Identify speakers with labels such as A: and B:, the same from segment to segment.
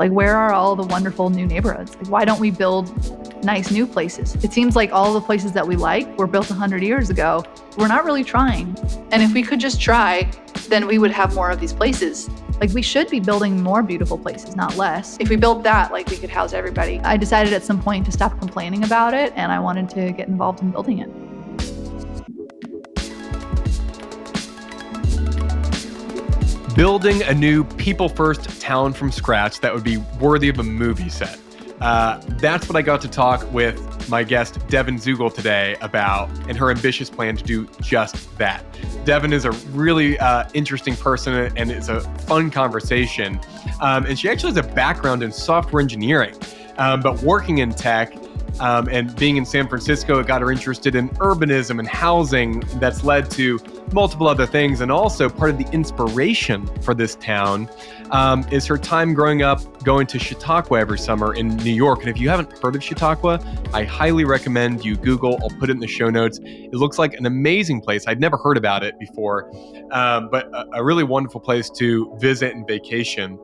A: Like, where are all the wonderful new neighborhoods? Like, why don't we build nice new places? It seems like all the places that we like were built 100 years ago. We're not really trying. And if we could just try, then we would have more of these places. Like, we should be building more beautiful places, not less. If we built that, like, we could house everybody. I decided at some point to stop complaining about it, and I wanted to get involved in building it.
B: Building a new people-first town from scratch that would be worthy of a movie set. That's what I got to talk with my guest, Devon Zuegel, today about, and her ambitious plan to do just that. Devon is a really interesting person, and it's a fun conversation. And she actually has a background in software engineering, but working in tech and being in San Francisco, it got her interested in urbanism and housing. That's led to multiple other things. And also part of the inspiration for this town is her time growing up going to Chautauqua every summer in New York. And if you haven't heard of Chautauqua, I highly recommend you Google. I'll put it in the show notes. It looks like an amazing place. I'd never heard about it before, but a really wonderful place to visit and vacation.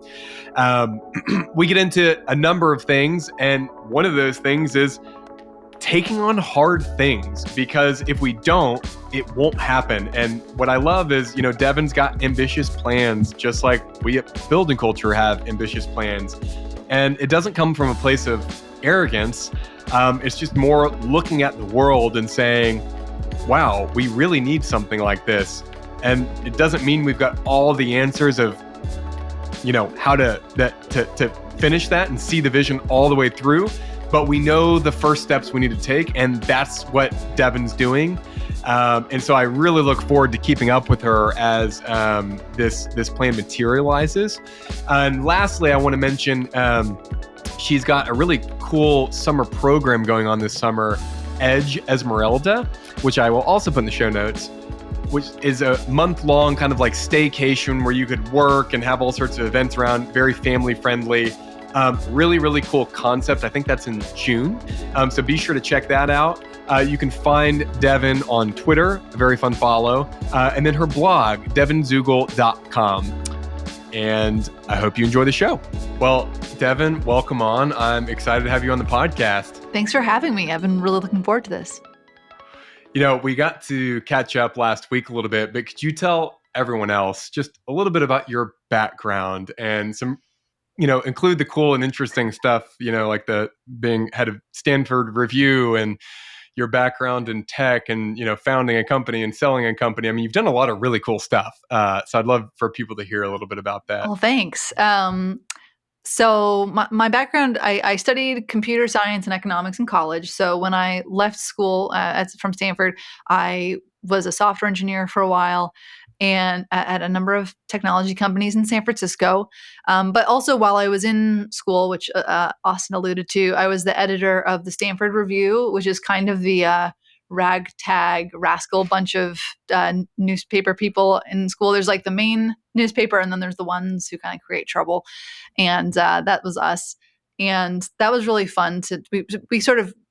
B: We get into a number of things, and one of those things is taking on hard things, because if we don't, it won't happen. And what I love is, Devon's got ambitious plans, just like we at Building Culture have ambitious plans. And it doesn't come from a place of arrogance. It's just more looking at the world and saying, wow, we really need something like this. And it doesn't mean we've got all the answers of, how to finish that and see the vision all the way through. But we know the first steps we need to take, and that's what Devon's doing. And so I really look forward to keeping up with her as this plan materializes. And lastly, I want to mention she's got a really cool summer program going on this summer, Esmeralda, which I will also put in the show notes, which is a month-long kind of like staycation where you could work and have all sorts of events around, very family-friendly. Really, really cool concept. I think that's in June. So be sure to check that out. You can find Devon on Twitter, a very fun follow, and then her blog, devonzuegel.com. And I hope you enjoy the show. Well, Devon, welcome on. I'm excited to have you on the podcast.
A: Thanks for having me. I've been really looking forward to this.
B: We got to catch up last week a little bit, but could you tell everyone else just a little bit about your background and some include the cool and interesting stuff, like the being head of Stanford Review and your background in tech and, founding a company and selling a company. I mean, you've done a lot of really cool stuff. So I'd love for people to hear a little bit about that.
A: Well, thanks. So my background, I studied computer science and economics in college. So when I left school from Stanford, I was a software engineer for a while, and at a number of technology companies in San Francisco. But also while I was in school, which Austin alluded to, I was the editor of the Stanford Review, which is kind of the ragtag, rascal bunch of newspaper people in school. There's like the main newspaper, and then there's the ones who kind of create trouble. And that was us. And that was really fun. We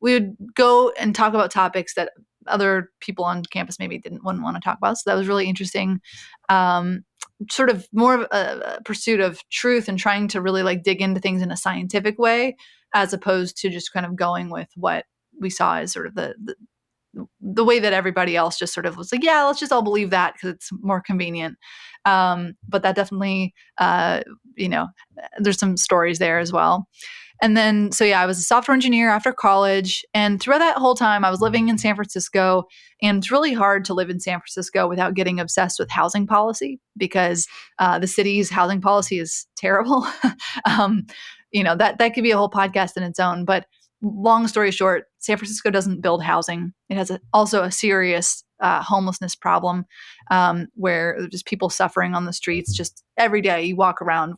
A: would go and talk about topics that other people on campus maybe wouldn't want to talk about. So that was really interesting. Sort of more of a pursuit of truth and trying to really like dig into things in a scientific way, as opposed to just kind of going with what we saw as sort of the way that everybody else just sort of was like, yeah, let's just all believe that because it's more convenient. But that definitely, there's some stories there as well. And then, I was a software engineer after college. And throughout that whole time, I was living in San Francisco. And it's really hard to live in San Francisco without getting obsessed with housing policy, because the city's housing policy is terrible. That could be a whole podcast in its own. But long story short, San Francisco doesn't build housing. It has also a serious homelessness problem where there's just people suffering on the streets just every day. You walk around.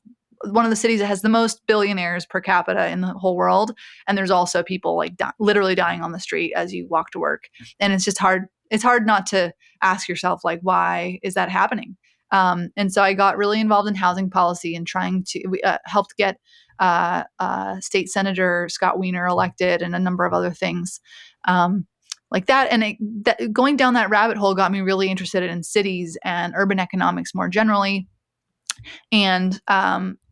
A: One of the cities that has the most billionaires per capita in the whole world. And there's also people like literally dying on the street as you walk to work. And it's just hard. It's hard not to ask yourself, like, why is that happening? And so I got really involved in housing policy and we helped get State Senator Scott Wiener elected and a number of other things like that. And going down that rabbit hole got me really interested in cities and urban economics more generally. And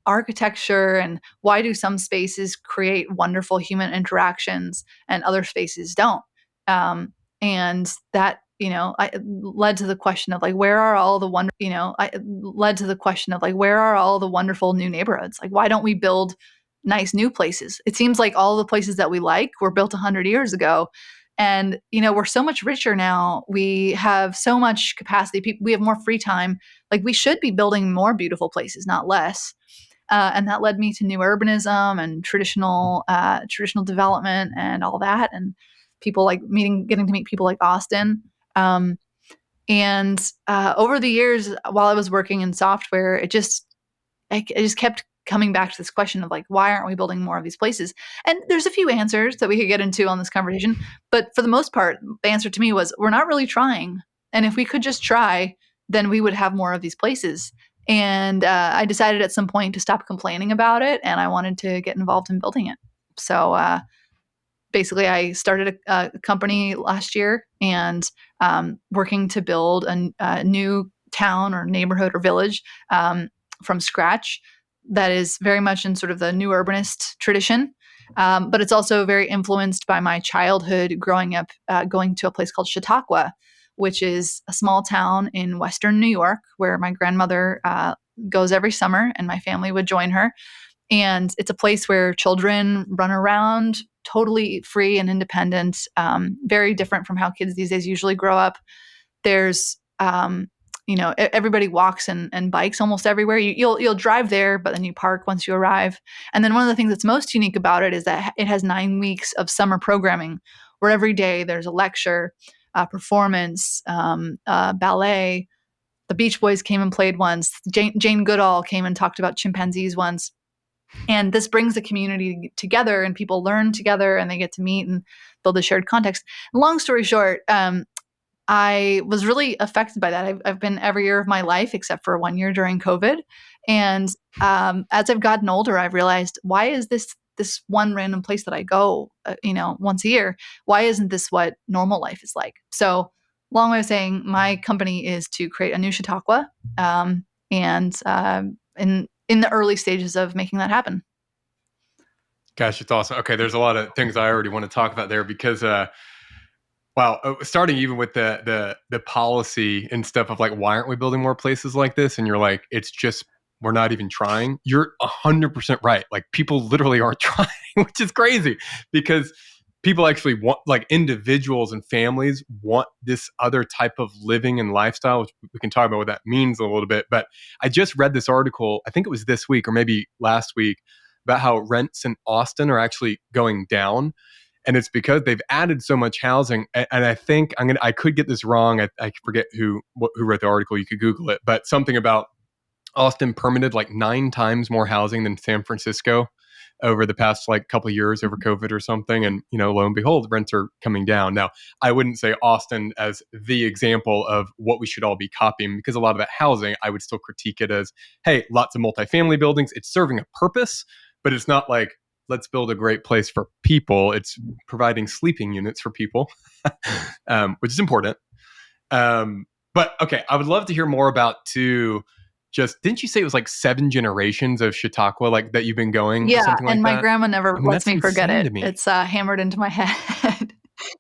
A: architecture and why do some spaces create wonderful human interactions and other spaces don't. And that, I led to the question of like, where are all the I led to the question of like, where are all the wonderful new neighborhoods? Like, why don't we build nice new places? It seems like all the places that we like were built 100 years ago. And, we're so much richer now. We have so much capacity. We have more free time. Like, we should be building more beautiful places, not less. And that led me to new urbanism and traditional development and all that. And people like getting to meet people like Austin. Um, and over the years, while I was working in software, I just kept coming back to this question of like, why aren't we building more of these places? And there's a few answers that we could get into on this conversation, but for the most part, the answer to me was we're not really trying. And if we could just try, then we would have more of these places. And I decided at some point to stop complaining about it, and I wanted to get involved in building it. So basically, I started a company last year and working to build a new town or neighborhood or village from scratch that is very much in sort of the new urbanist tradition. But it's also very influenced by my childhood growing up, going to a place called Chautauqua, which is a small town in Western New York where my grandmother goes every summer and my family would join her. And it's a place where children run around totally free and independent, very different from how kids these days usually grow up. There's, everybody walks and bikes almost everywhere. You'll drive there, but then you park once you arrive. And then one of the things that's most unique about it is that it has 9 weeks of summer programming, where every day there's a lecture, performance, ballet. The Beach Boys came and played once. Jane Goodall came and talked about chimpanzees once. And this brings the community together and people learn together and they get to meet and build a shared context. Long story short, I was really affected by that. I've been every year of my life except for 1 year during COVID. And as I've gotten older, I've realized, why is this one random place that I go, once a year? Why isn't this what normal life is like? So, long way of saying, my company is to create a new Chautauqua, and in the early stages of making that happen.
B: Gosh, it's awesome. Okay, there's a lot of things I already want to talk about there because starting even with the policy and stuff of like, why aren't we building more places like this? And you're like, it's just, we're not even trying. You're 100% right. Like, people literally aren't trying, which is crazy because people actually want, like, individuals and families want this other type of living and lifestyle, which we can talk about what that means a little bit. But I just read this article, I think it was this week or maybe last week, about how rents in Austin are actually going down. And it's because they've added so much housing. And I think I could get this wrong. I forget who wrote the article. You could Google it, but something about Austin permitted like 9 times more housing than San Francisco over the past like couple of years over COVID or something. And, lo and behold, rents are coming down. Now, I wouldn't say Austin as the example of what we should all be copying, because a lot of that housing, I would still critique it as, hey, lots of multifamily buildings. It's serving a purpose, but it's not like, let's build a great place for people. It's providing sleeping units for people, which is important. But okay, I would love to hear more about didn't you say it was like 7 generations of Chautauqua, like that you've been going,
A: Yeah,
B: something like
A: and my
B: that?
A: grandma never
B: I mean,
A: lets
B: that's
A: me forget
B: insane
A: it.
B: to me.
A: It's hammered into my head.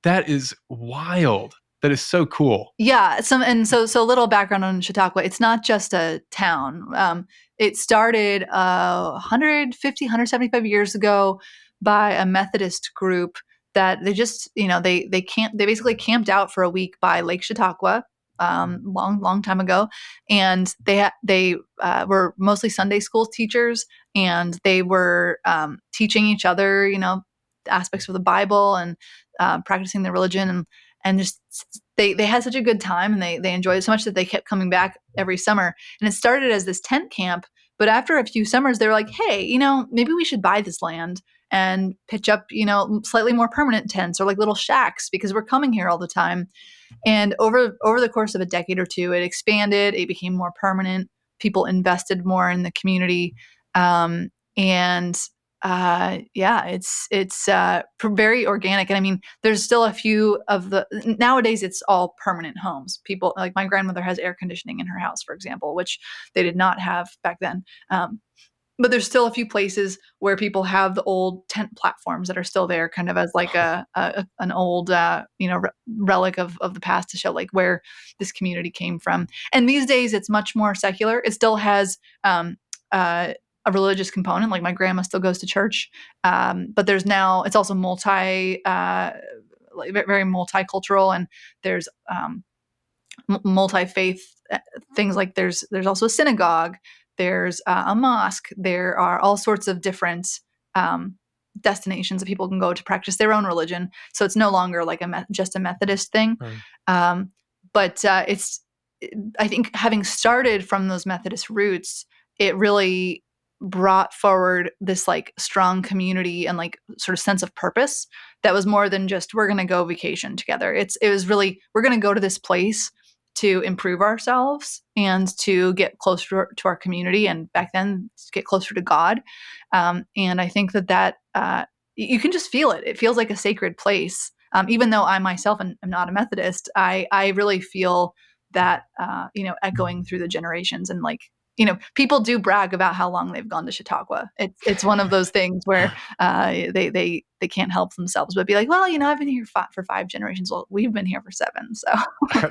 B: That is wild. That is so cool.
A: Yeah, so a little background on Chautauqua. It's not just a town. It started 150, 175 years ago by a Methodist group that they just, they basically camped out for a week by Lake Chautauqua, long time ago, and they were mostly Sunday school teachers, and they were teaching each other, aspects of the Bible and practicing their religion, and just they had such a good time, and they enjoyed it so much that they kept coming back every summer. And it started as this tent camp, but after a few summers they were like, hey, maybe we should buy this land and pitch up, slightly more permanent tents or like little shacks, because we're coming here all the time. And over the course of a decade or two, it expanded, it became more permanent, people invested more in the community, and yeah, it's very organic. And I mean, there's still a few of nowadays it's all permanent homes. People, like my grandmother has air conditioning in her house, for example, which they did not have back then. but there's still a few places where people have the old tent platforms that are still there, kind of as like an old relic of the past to show like where this community came from. And these days, it's much more secular. It still has a religious component. Like my grandma still goes to church, but there's now it's also like very multicultural, and there's multi-faith things. Like there's also a synagogue, there's a mosque, there are all sorts of different um, destinations that people can go to practice their own religion, so it's no longer like just a Methodist thing.
B: Right.
A: um, but it's I think having started from those Methodist roots, it really brought forward this like strong community and like sort of sense of purpose that was more than just we're going to go vacation together. It was really we're going to go to this place to improve ourselves and to get closer to our community, and back then to get closer to God. And I think that you can just feel it. It feels like a sacred place. Even though I myself am not a Methodist, I really feel that echoing through the generations. And like people do brag about how long they've gone to Chautauqua. It's one of those things where they can't help themselves but be like, well, I've been here for 5 generations. Well, we've been here for 7. So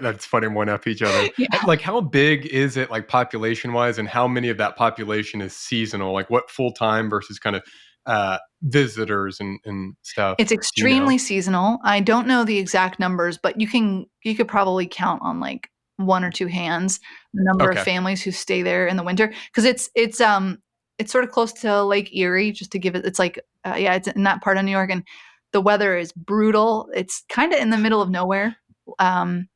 B: That's funny, one up each other.
A: yeah,
B: Like, how big is it, like population wise, and how many of that population is seasonal? Like, what full time versus kind of visitors and stuff?
A: it's
B: Do you know?
A: extremely seasonal. I don't know the exact numbers, but you could probably count on like one or two hands the number of
B: Okay.
A: families who stay there in the winter, because it's sort of close to Lake Erie. Just to give it, it's like yeah, it's in that part of New York, and the weather is brutal. It's kind of in the middle of nowhere. Um,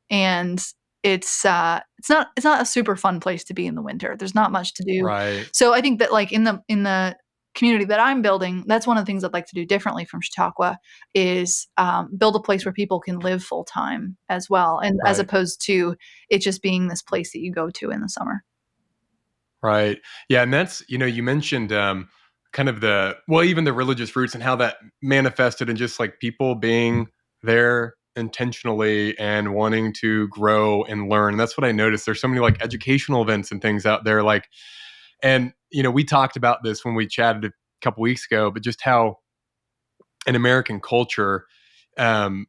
A: and it's not a super fun place to be in the winter. There's not much to do.
B: Right.
A: So I think that like in the community that I'm building, that's one of the things I'd like to do differently from Chautauqua is build a place where people can live full time as well, and as
B: Right.
A: opposed to it just being this place that you go to in the summer.
B: Right. Yeah. And that's, you mentioned kind of even the religious roots and how that manifested in just like people being there intentionally and wanting to grow and learn. And that's what I noticed. There's so many like educational events and things out there. Like, and, we talked about this when we chatted a couple weeks ago, but just how in American culture, um,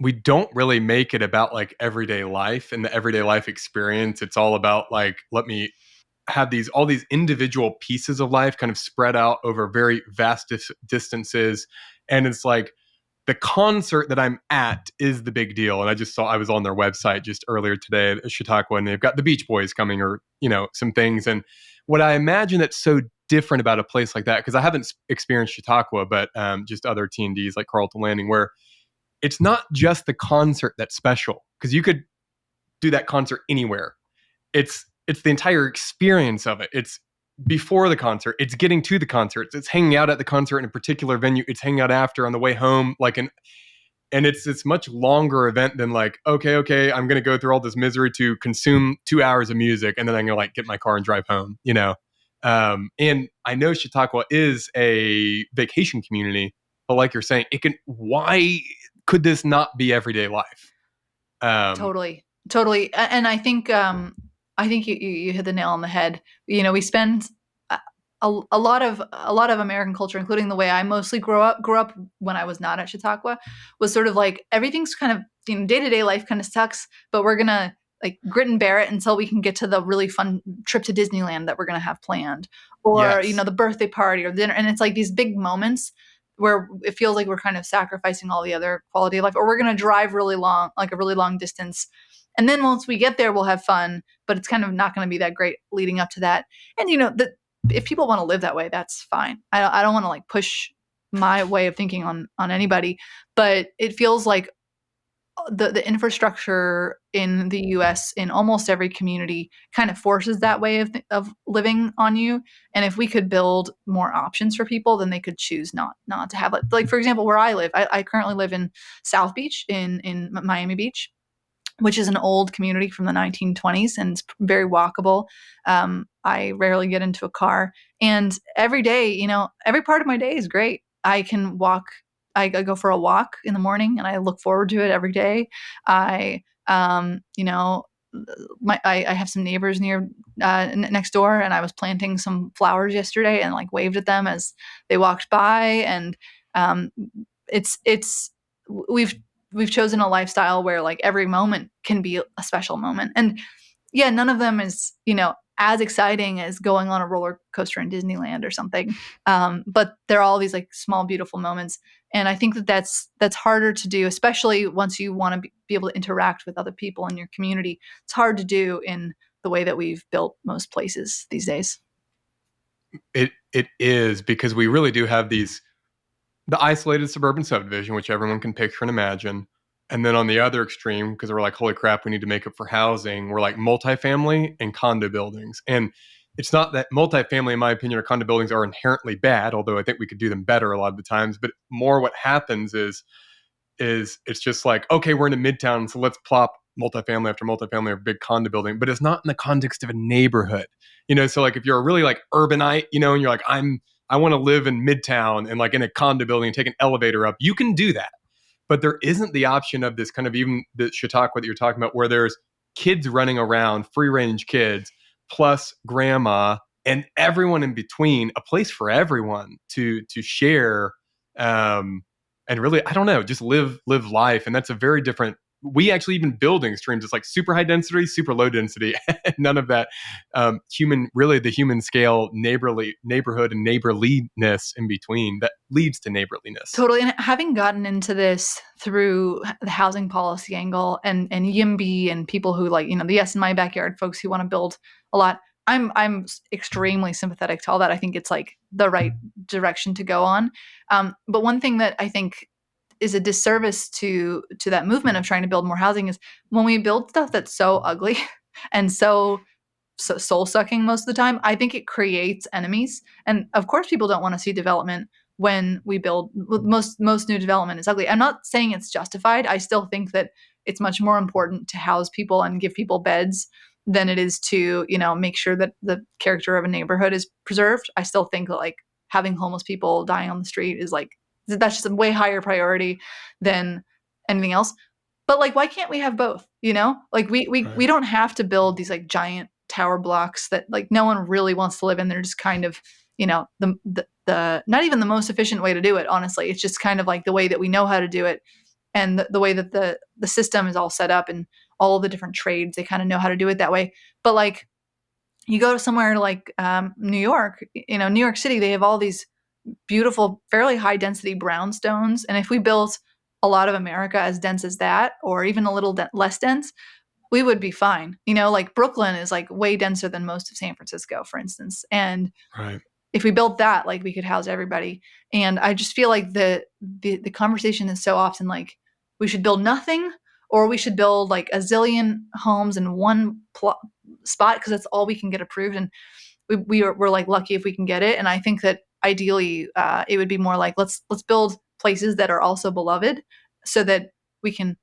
B: we don't really make it about like everyday life and the everyday life experience. It's all about like, let me have all these individual pieces of life kind of spread out over very vast distances. And it's like the concert that I'm at is the big deal. And I just saw I was on their website just earlier today at Chautauqua, and they've got the Beach Boys coming, or some things. And what I imagine that's so different about a place like that, because I haven't experienced Chautauqua, but just other TNDs like Carlton Landing, where it's not just the concert that's special, because you could do that concert anywhere. It's the entire experience of it. It's before the concert, it's getting to the concert, it's hanging out at the concert in a particular venue, it's hanging out after on the way home, and it's this much longer event than like, okay, I'm going to go through all this misery to consume 2 hours of music, and then I'm going to like get my car and drive home. And I know Chautauqua is a vacation community, but like you're saying, why could this not be everyday life?
A: Totally, totally. And I think you hit the nail on the head. We spend a lot of American culture, including the way I mostly grew up when I was not at Chautauqua, was sort of like everything's kind of day-to-day life kind of sucks, but we're gonna like grit and bear it until we can get to the really fun trip to Disneyland that we're gonna have planned, or
B: Yes.
A: the birthday party or dinner. And it's like these big moments where it feels like we're kind of sacrificing all the other quality of life, or we're gonna drive really long, like a really long distance. And then once we get there, we'll have fun, but it's kind of not going to be that great leading up to that. And if people want to live that way, that's fine. I don't want to like push my way of thinking on anybody, but it feels like the infrastructure in the U.S. in almost every community kind of forces that way of living on you. And if we could build more options for people, then they could choose not to have it. Like for example, where I live, I currently live in South Beach in Miami Beach, which is an old community from the 1920s, and it's very walkable. I rarely get into a car, and every day, every part of my day is great. I can walk. I go for a walk in the morning, and I look forward to it every day. I, I have some neighbors next door, and I was planting some flowers yesterday and like waved at them as they walked by. And um, it's we've we've chosen a lifestyle where like every moment can be a special moment. And yeah, none of them is, as exciting as going on a roller coaster in Disneyland or something. But they're all these like small, beautiful moments. And I think that that's harder to do, especially once you want to be able to interact with other people in your community. It's hard to do in the way that we've built most places these days.
B: It is, because we really do have the isolated suburban subdivision, which everyone can picture and imagine. And then on the other extreme, because we're like, holy crap, we need to make up for housing, we're like multifamily and condo buildings. And it's not that multifamily, in my opinion, or condo buildings are inherently bad, although I think we could do them better a lot of the times. But more what happens is it's just like, okay, we're in a midtown, so let's plop multifamily after multifamily or big condo building, but it's not in the context of a neighborhood. So like if you're a really like urbanite, and you're like, I want to live in midtown and like in a condo building and take an elevator up, you can do that. But there isn't the option of this kind of, even the Chautauqua that you're talking about, where there's kids running around, free range kids, plus grandma and everyone in between, a place for everyone to share, and really, I don't know, just live life. And that's a very different. We actually even building streams. It's like super high density, super low density, none of that the human scale, neighborhood and neighborliness in between that leads to neighborliness.
A: Totally. And having gotten into this through the housing policy angle and YIMBY and people who like, the Yes in My Backyard folks who want to build a lot, I'm extremely sympathetic to all that. I think it's like the right direction to go on. But one thing that I think is a disservice to that movement of trying to build more housing is when we build stuff that's so ugly and so soul sucking most of the time, I think it creates enemies. And of course, people don't want to see development when we build. Most new development is ugly. I'm not saying it's justified. I still think that it's much more important to house people and give people beds than it is to make sure that the character of a neighborhood is preserved. I still think that like having homeless people dying on the street is like that's just a way higher priority than anything else. But like, why can't we have both? Like we
B: Right.
A: don't have to build these like giant tower blocks that like no one really wants to live in. They're just kind of, the not even the most efficient way to do it, honestly. It's just kind of like the way that we know how to do it, and the way that the system is all set up, and all of the different trades, they kind of know how to do it that way. But like you go to somewhere like New York, New York City, they have all these beautiful, fairly high density brownstones. And if we built a lot of America as dense as that, or even a little less dense, we would be fine. Like Brooklyn is like way denser than most of San Francisco, for instance. And
B: Right.
A: if we built that, like we could house everybody. And I just feel like the conversation is so often like we should build nothing, or we should build like a zillion homes in one spot because that's all we can get approved. And we're like lucky if we can get it. And I think that ideally it would be more like let's build places that are also beloved, so that we can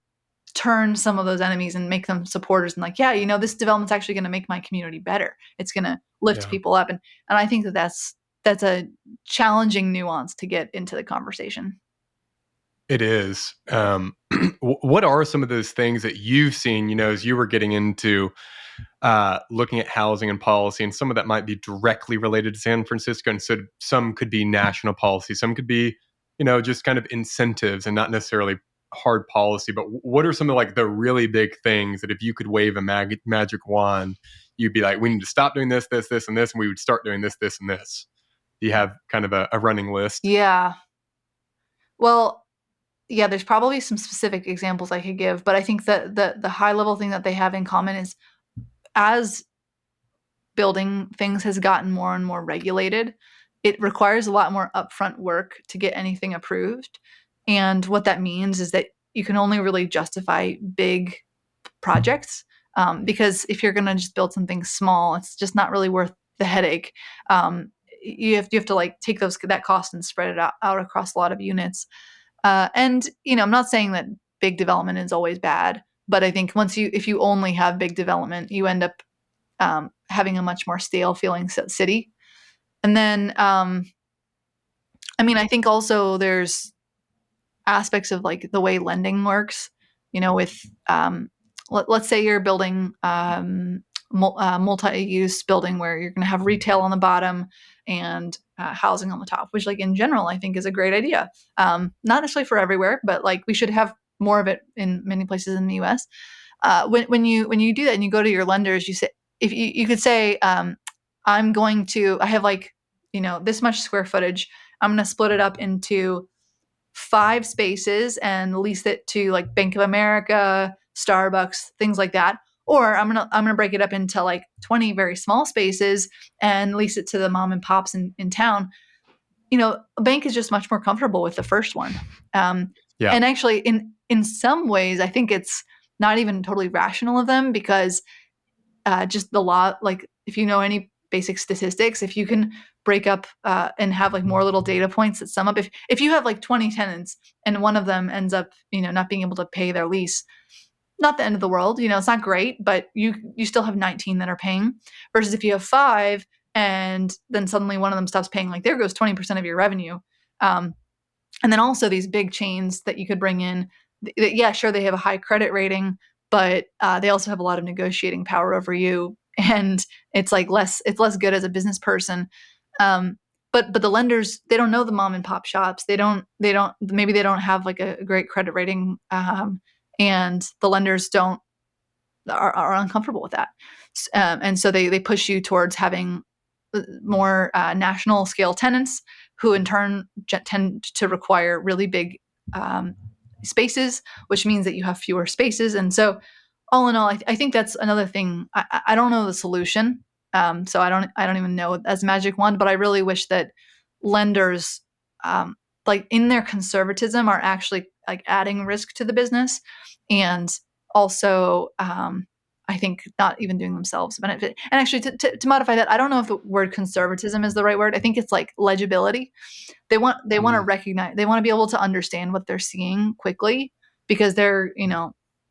A: turn some of those enemies and make them supporters, and like, yeah, this development's actually going to make my community better. It's going to lift
B: Yeah.
A: people up. And I think that that's a challenging nuance to get into the conversation.
B: It is. What are some of those things that you've seen, as you were getting into looking at housing and policy, and some of that might be directly related to San Francisco, and so some could be national policy, some could be, just kind of incentives and not necessarily hard policy. But what are some of like the really big things that if you could wave a magic wand, you'd be like, we need to stop doing this, this, this, and this, and we would start doing this, this, and this? Do you have kind of a running list?
A: Yeah. Well, yeah, there's probably some specific examples I could give, but I think that the high level thing that they have in common is as building things has gotten more and more regulated, it requires a lot more upfront work to get anything approved. And what that means is that you can only really justify big projects, because if you're going to just build something small, it's just not really worth the headache. You have to like take that cost and spread it out across a lot of units. And I'm not saying that big development is always bad, but I think if you only have big development, you end up having a much more stale feeling city. And then, I think also there's aspects of like the way lending works, with let's say you're building multi-use building where you're going to have retail on the bottom and housing on the top, which like in general I think is a great idea. Not necessarily for everywhere, but like we should have more of it in many places in the U.S. When you do that and you go to your lenders, you say, if you could say, I have like, this much square footage. I'm going to split it up into 5 spaces and lease it to like Bank of America, Starbucks, things like that. Or I'm gonna break it up into like 20 very small spaces and lease it to the mom and pops in town. A bank is just much more comfortable with the first one. Um,
B: Yeah.
A: and actually, in some ways, I think it's not even totally rational of them because just the law, like if you know any basic statistics, if you can break up and have like more little data points that sum up, if you have like 20 tenants and one of them ends up not being able to pay their lease, not the end of the world. It's not great, but you still have 19 that are paying, versus if you have 5 and then suddenly one of them stops paying, like there goes 20% of your revenue. And then also these big chains that you could bring in, yeah, sure, they have a high credit rating, but they also have a lot of negotiating power over you, and it's less good as a business person. Um, but the lenders, they don't know the mom and pop shops. They don't maybe they don't have like a great credit rating, and the lenders don't are uncomfortable with that, and so they push you towards having more national scale tenants who in turn tend to require really big um, spaces, which means that you have fewer spaces. And so, all in all, I think that's another thing. I don't know the solution, so I don't even know it as a magic wand. But I really wish that lenders, like in their conservatism, are actually like adding risk to the business, and also I think not even doing themselves a benefit. And actually, to modify that, I don't know if the word conservatism is the right word. I think it's like legibility. They want to
B: Mm.
A: recognize, they want to be able to understand what they're seeing quickly because they're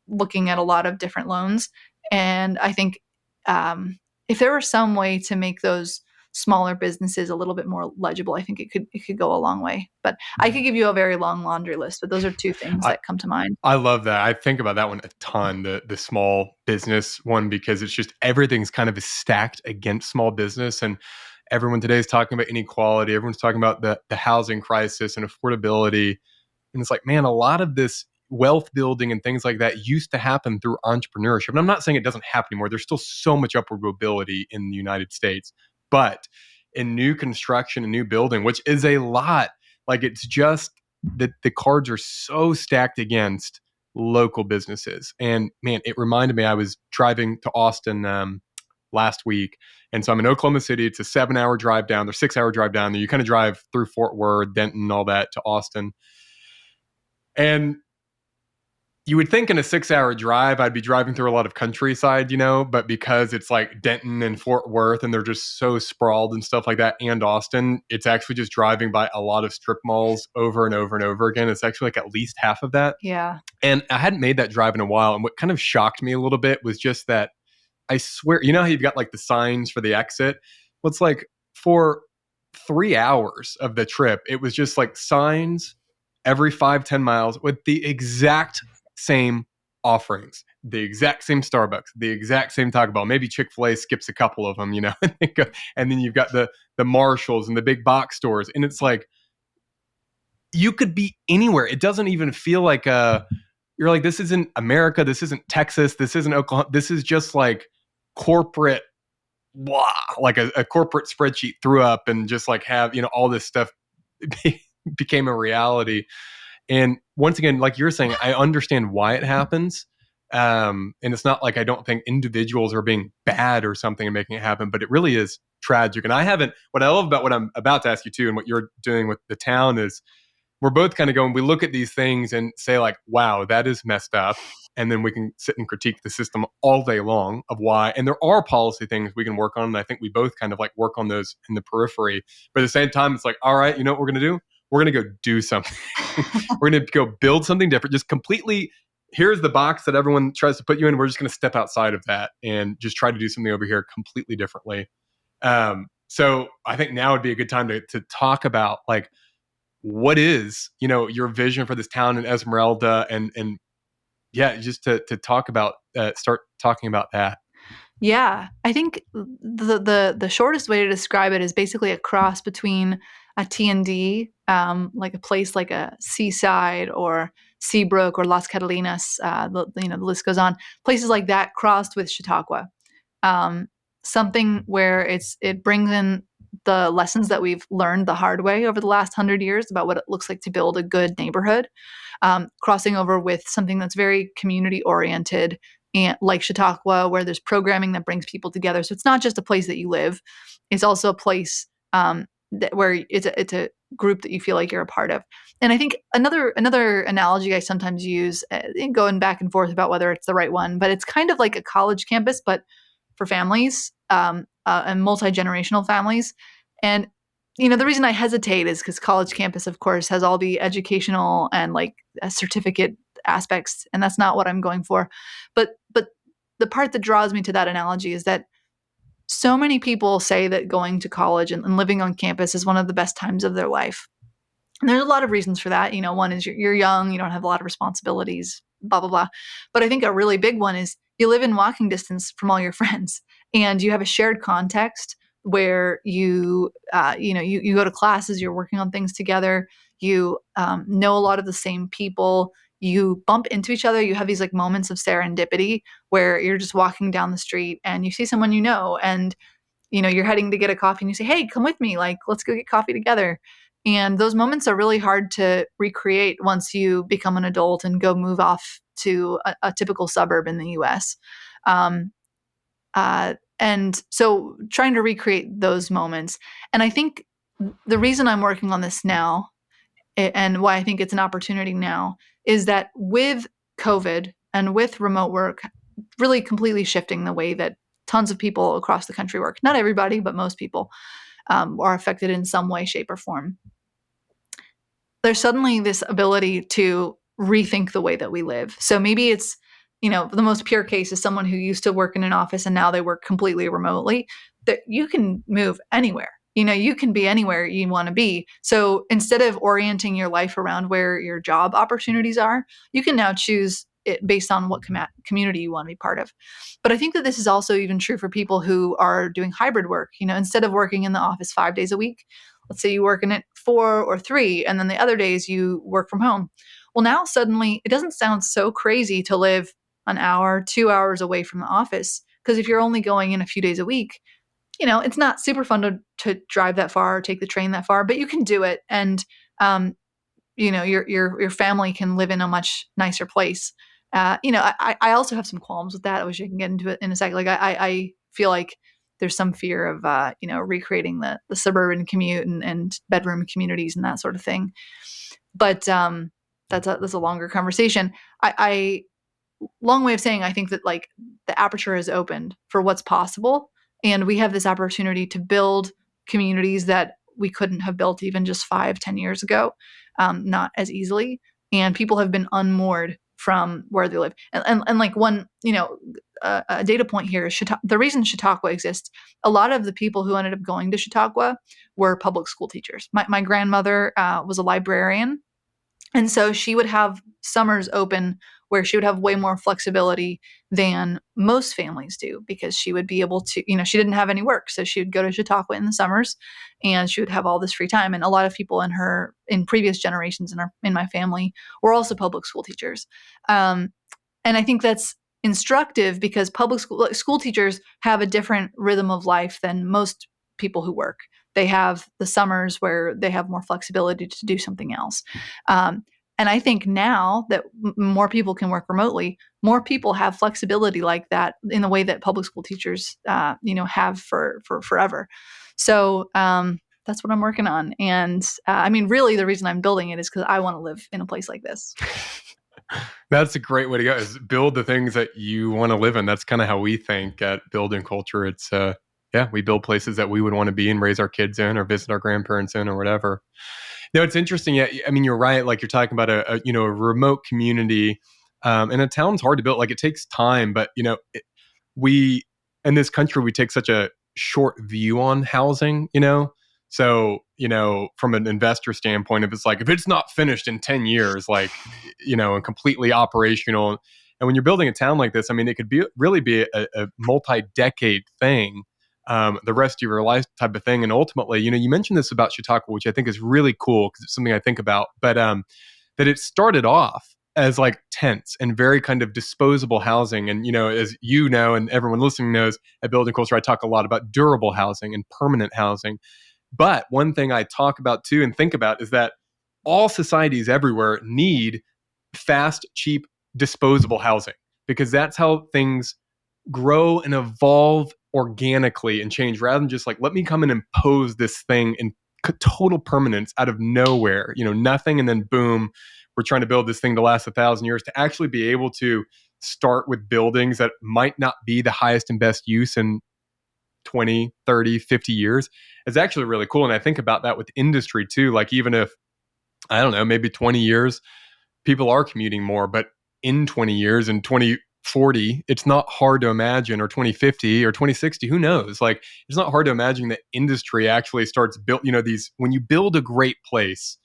A: looking at a lot of different loans. And I think if there were some way to make those smaller businesses a little bit more legible, I think it could go a long way. But I could give you a very long laundry list, but those are two things
B: I,
A: that come to mind.
B: I love that. I think about that one a ton, the small business one, because it's just everything's kind of stacked against small business. And everyone today is talking about inequality. Everyone's talking about the housing crisis and affordability. And it's like, man, a lot of this wealth building and things like that used to happen through entrepreneurship. And I'm not saying it doesn't happen anymore. There's still so much upward mobility in the United States. But in new construction and new building, which is a lot, like it's just that the cards are so stacked against local businesses. And man, it reminded me, I was driving to Austin last week. And so I'm in Oklahoma City. It's a 7-hour drive down there, 6-hour drive down there. You kind of drive through Fort Worth, Denton, all that to Austin. And you would think in a 6-hour drive, I'd be driving through a lot of countryside, but because it's like Denton and Fort Worth and they're just so sprawled and stuff like that, and Austin, it's actually just driving by a lot of strip malls over and over and over again. It's actually like at least half of that.
A: Yeah.
B: And I hadn't made that drive in a while. And what kind of shocked me a little bit was just that I swear, how you've got like the signs for the exit? Well, it's like for 3 hours of the trip, it was just like signs every 5-10 miles with the exact same offerings, the exact same Starbucks, the exact same Taco Bell. Maybe Chick-fil-A skips a couple of them, and then you've got the Marshalls and the big box stores. And it's like, you could be anywhere. It doesn't even feel like you're like, this isn't America. This isn't Texas. This isn't Oklahoma. This is just like corporate, blah, like a corporate spreadsheet threw up and just like have, all this stuff became a reality. And once again, like you're saying, I understand why it happens. And it's not like I don't think individuals are being bad or something and making it happen, but it really is tragic. And what I love about what I'm about to ask you too, and what you're doing with the town is we're both kind of going, we look at these things and say like, wow, that is messed up. And then we can sit and critique the system all day long of why. And there are policy things we can work on. And I think we both kind of like work on those in the periphery. But at the same time, it's like, all right, you know what we're going to do? We're going to go do something. We're going to go build something different. Just completely, here's the box that everyone tries to put you in. We're just going to step outside of that and just try to do something over here completely differently. So I think now would be a good time to talk about like, what is, your vision for this town in Esmeralda, and Yeah, just to talk about start talking about that.
A: Yeah, I think the shortest way to describe it is basically a cross between a TND, like a place like a Seaside or Seabrook or Las Catalinas. The list goes on. Places like that crossed with Chautauqua, um, something where it brings in the lessons that we've learned the hard way over the last 100 years about what it looks like to build a good neighborhood, crossing over with something that's very community oriented and like Chautauqua, where there's programming that brings people together. So it's not just a place that you live; it's also a place where it's a group that you feel like you're a part of. And I think another analogy I sometimes use, going back and forth about whether it's the right one, but it's kind of like a college campus, but for families, and multi-generational families. And the reason I hesitate is because college campus, of course, has all the educational and like certificate aspects, and that's not what I'm going for. But the part that draws me to that analogy is that so many people say that going to college and living on campus is one of the best times of their life. And there's a lot of reasons for that. One is you're young, you don't have a lot of responsibilities, blah, blah, blah. But I think a really big one is you live in walking distance from all your friends and you have a shared context where you go to classes, you're working on things together, you know a lot of the same people, you bump into each other, you have these like moments of serendipity where you're just walking down the street and you see someone and you're heading to get a coffee and you say, "Hey, come with me. Like, let's go get coffee together." And those moments are really hard to recreate once you become an adult and go move off to a typical suburb in the US. Um, and so trying to recreate those moments. And I think the reason I'm working on this now and why I think it's an opportunity now is that with COVID and with remote work really completely shifting the way that tons of people across the country work, not everybody, but most people are affected in some way, shape, or form. There's suddenly this ability to rethink the way that we live. So maybe it's, the most pure case is someone who used to work in an office and now they work completely remotely, that you can move anywhere. You can be anywhere you want to be. So instead of orienting your life around where your job opportunities are, you can now choose it based on what community you want to be part of. But I think that this is also even true for people who are doing hybrid work. Instead of working in the office 5 days a week, let's say you work in it 4 or 3, and then the other days you work from home. Well, now suddenly it doesn't sound so crazy to live an hour, 2 hours away from the office. Because if you're only going in a few days a week, it's not super fun to drive that far or take the train that far, but you can do it. And, your family can live in a much nicer place. I also have some qualms with that. I wish I can get into it in a second. Like I feel like there's some fear of recreating the suburban commute and bedroom communities and that sort of thing. But that's a longer conversation. I long way of saying I think that like the aperture is opened for what's possible, and we have this opportunity to build communities that we couldn't have built even just 5-10 years ago, not as easily. And people have been unmoored from where they live. And like one, a data point here is the reason Chautauqua exists. A lot of the people who ended up going to Chautauqua were public school teachers. My grandmother was a librarian, and so she would have summers open where she would have way more flexibility than most families do, because she would be able to, she didn't have any work. So she would go to Chautauqua in the summers and she would have all this free time. And a lot of people in previous generations in my family were also public school teachers. And I think that's instructive because public school teachers have a different rhythm of life than most people who work. They have the summers where they have more flexibility to do something else. And I think now that more people can work remotely, more people have flexibility like that in the way that public school teachers, have for forever. So that's what I'm working on. And really, the reason I'm building it is because I want to live in a place like this.
B: That's a great way to go, is build the things that you want to live in. That's kind of how we think at Building Culture. It's we build places that we would want to be and raise our kids in or visit our grandparents in or whatever. It's interesting. Yeah, I mean, you're right. Like you're talking about a remote community, and a town's hard to build. Like it takes time, but we in this country we take such a short view on housing. So from an investor standpoint, if it's not finished in 10 years, like and completely operational, And when you're building a town like this, I mean, it could be really be a multi-decade thing, the rest of your life type of thing. And ultimately, you mentioned this about Chautauqua, which I think is really cool because it's something I think about, but that it started off as like tents and very kind of disposable housing. And, as and everyone listening knows, at Building Culture, I talk a lot about durable housing and permanent housing. But one thing I talk about too and think about is that all societies everywhere need fast, cheap, disposable housing because that's how things grow and evolve organically and change rather than just like, let me come and impose this thing in total permanence out of nowhere, nothing. And then boom, we're trying to build this thing to last 1,000 years. To actually be able to start with buildings that might not be the highest and best use in 20, 30, 50 years is actually really cool. And I think about that with industry too. Like even if, I don't know, maybe 20 years, people are commuting more, but in 20 years, in 2040, it's not hard to imagine, or 2050 or 2060, who knows? Like it's not hard to imagine that industry actually starts build, when you build a great place,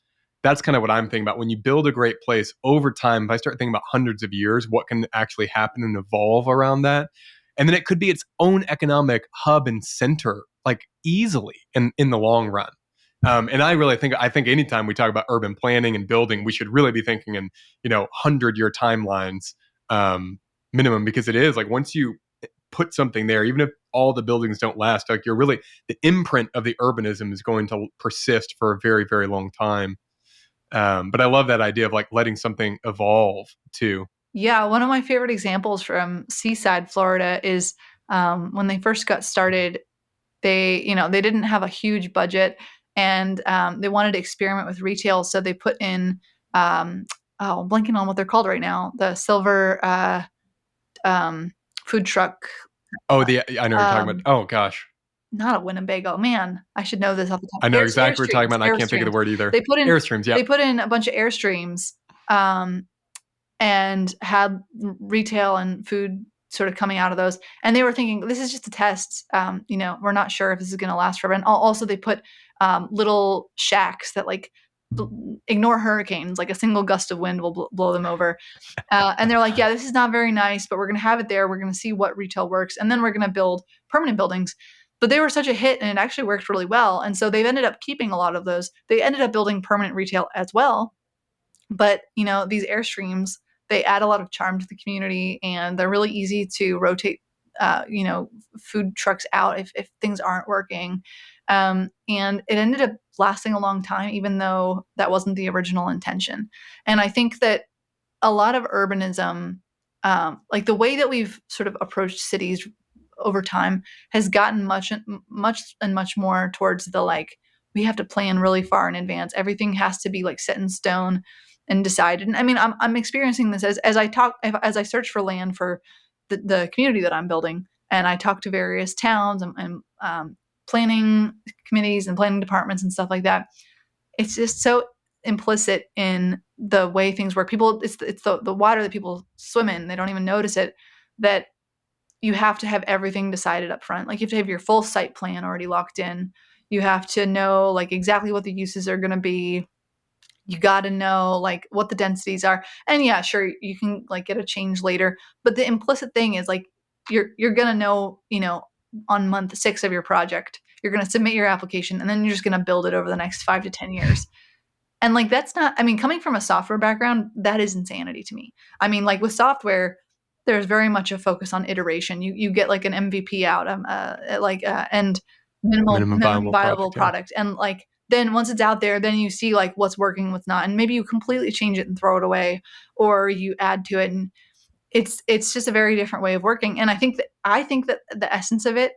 B: that's kind of what I'm thinking about. When you build a great place over time, if I start thinking about hundreds of years, what can actually happen and evolve around that? And then it could be its own economic hub and center, like easily in the long run. And I think anytime we talk about urban planning and building, we should really be thinking in, 100-year timelines minimum, because it is like once you put something there, even if all the buildings don't last, like the imprint of the urbanism is going to persist for a very, very long time. But I love that idea of like letting something evolve too.
A: Yeah, one of my favorite examples from Seaside, Florida is when they first got started, they didn't have a huge budget and they wanted to experiment with retail. So they put in, I'm blanking on what they're called right now, the silver food truck.
B: Oh, I know what you're talking about.
A: Um,
B: Oh gosh.
A: Not a Winnebago. Man, I should know this off the top.
B: I know exactly what you're talking
A: Airstreams,
B: about. And I can't think of the
A: Airstreams.
B: word either.
A: They put in
B: Airstreams, yeah.
A: they put in a bunch of Airstreams, um, and had retail and food sort of coming out of those. And they were thinking, this is just a test. We're not sure if this is going to last forever. And also, they put little shacks that like ignore hurricanes, like a single gust of wind will blow them over. And they're like, yeah, this is not very nice, but we're going to have it there. We're going to see what retail works. And then we're going to build permanent buildings. But they were such a hit and it actually worked really well. And so they've ended up keeping a lot of those. They ended up building permanent retail as well. But, these Airstreams, they add a lot of charm to the community and they're really easy to rotate, food trucks out if things aren't working. And it ended up lasting a long time, even though that wasn't the original intention. And I think that a lot of urbanism, like the way that we've sort of approached cities over time, has gotten much and much more towards the like, we have to plan really far in advance. Everything has to be like set in stone and decided. And I mean, I'm experiencing this as I search for land for the community that I'm building, and I talk to various towns and planning committees and planning departments and stuff like that. It's just so implicit in the way things work. People, it's the water that people swim in. They don't even notice it, that you have to have everything decided up front. Like you have to have your full site plan already locked in. You have to know like exactly what the uses are going to be. You got to know like what the densities are. And yeah, sure, you can like get a change later, but the implicit thing is like you're going to know, on month 6 of your project, you're going to submit your application and then you're just going to build it over the next 5 to 10 years. And like that's not, I mean, coming from a software background, that is insanity to me. I mean, like with software, there's very much a focus on iteration. You get like an MVP out, and minimum
B: Viable
A: viable
B: product. Yeah.
A: product, and like then once it's out there, then you see like what's working, what's not, and maybe you completely change it and throw it away, or you add to it, and it's just a very different way of working. And I think that the essence of it,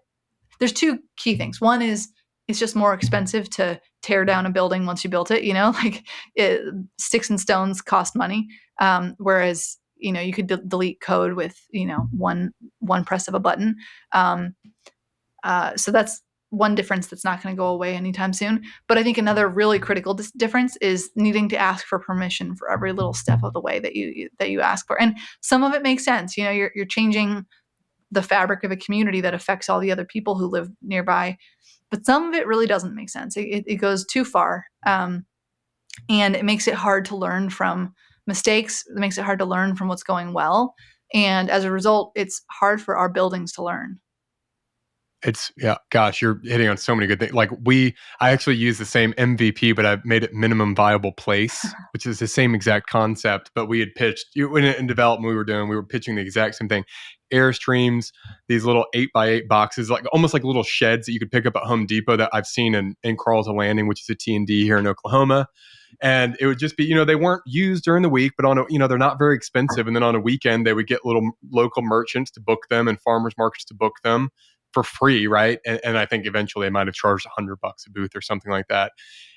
A: there's 2 key things. One is it's just more expensive to tear down a building once you built it. Like sticks and stones cost money, whereas you could delete code with one press of a button. So that's one difference that's not going to go away anytime soon. But I think another really critical difference is needing to ask for permission for every little step of the way that you ask for. And some of it makes sense. You're changing the fabric of a community that affects all the other people who live nearby. But some of it really doesn't make sense. It goes too far. And it makes it hard to learn from mistakes. It makes it hard to learn from what's going well. And as a result, it's hard for our buildings to learn.
B: It's yeah, gosh, you're hitting on so many good things. Like I actually use the same MVP, but I've made it minimum viable place, which is the same exact concept. But we had pitched in development we were pitching the exact same thing. Airstreams, these little 8x8 boxes, like almost like little sheds that you could pick up at Home Depot that I've seen in Carlton Landing, which is a TND here in Oklahoma. And it would just be, they weren't used during the week, but they're not very expensive. And then on a weekend, they would get little local merchants to book them and farmers markets to book them for free, right? And I think eventually they might have charged $100 a booth or something like that.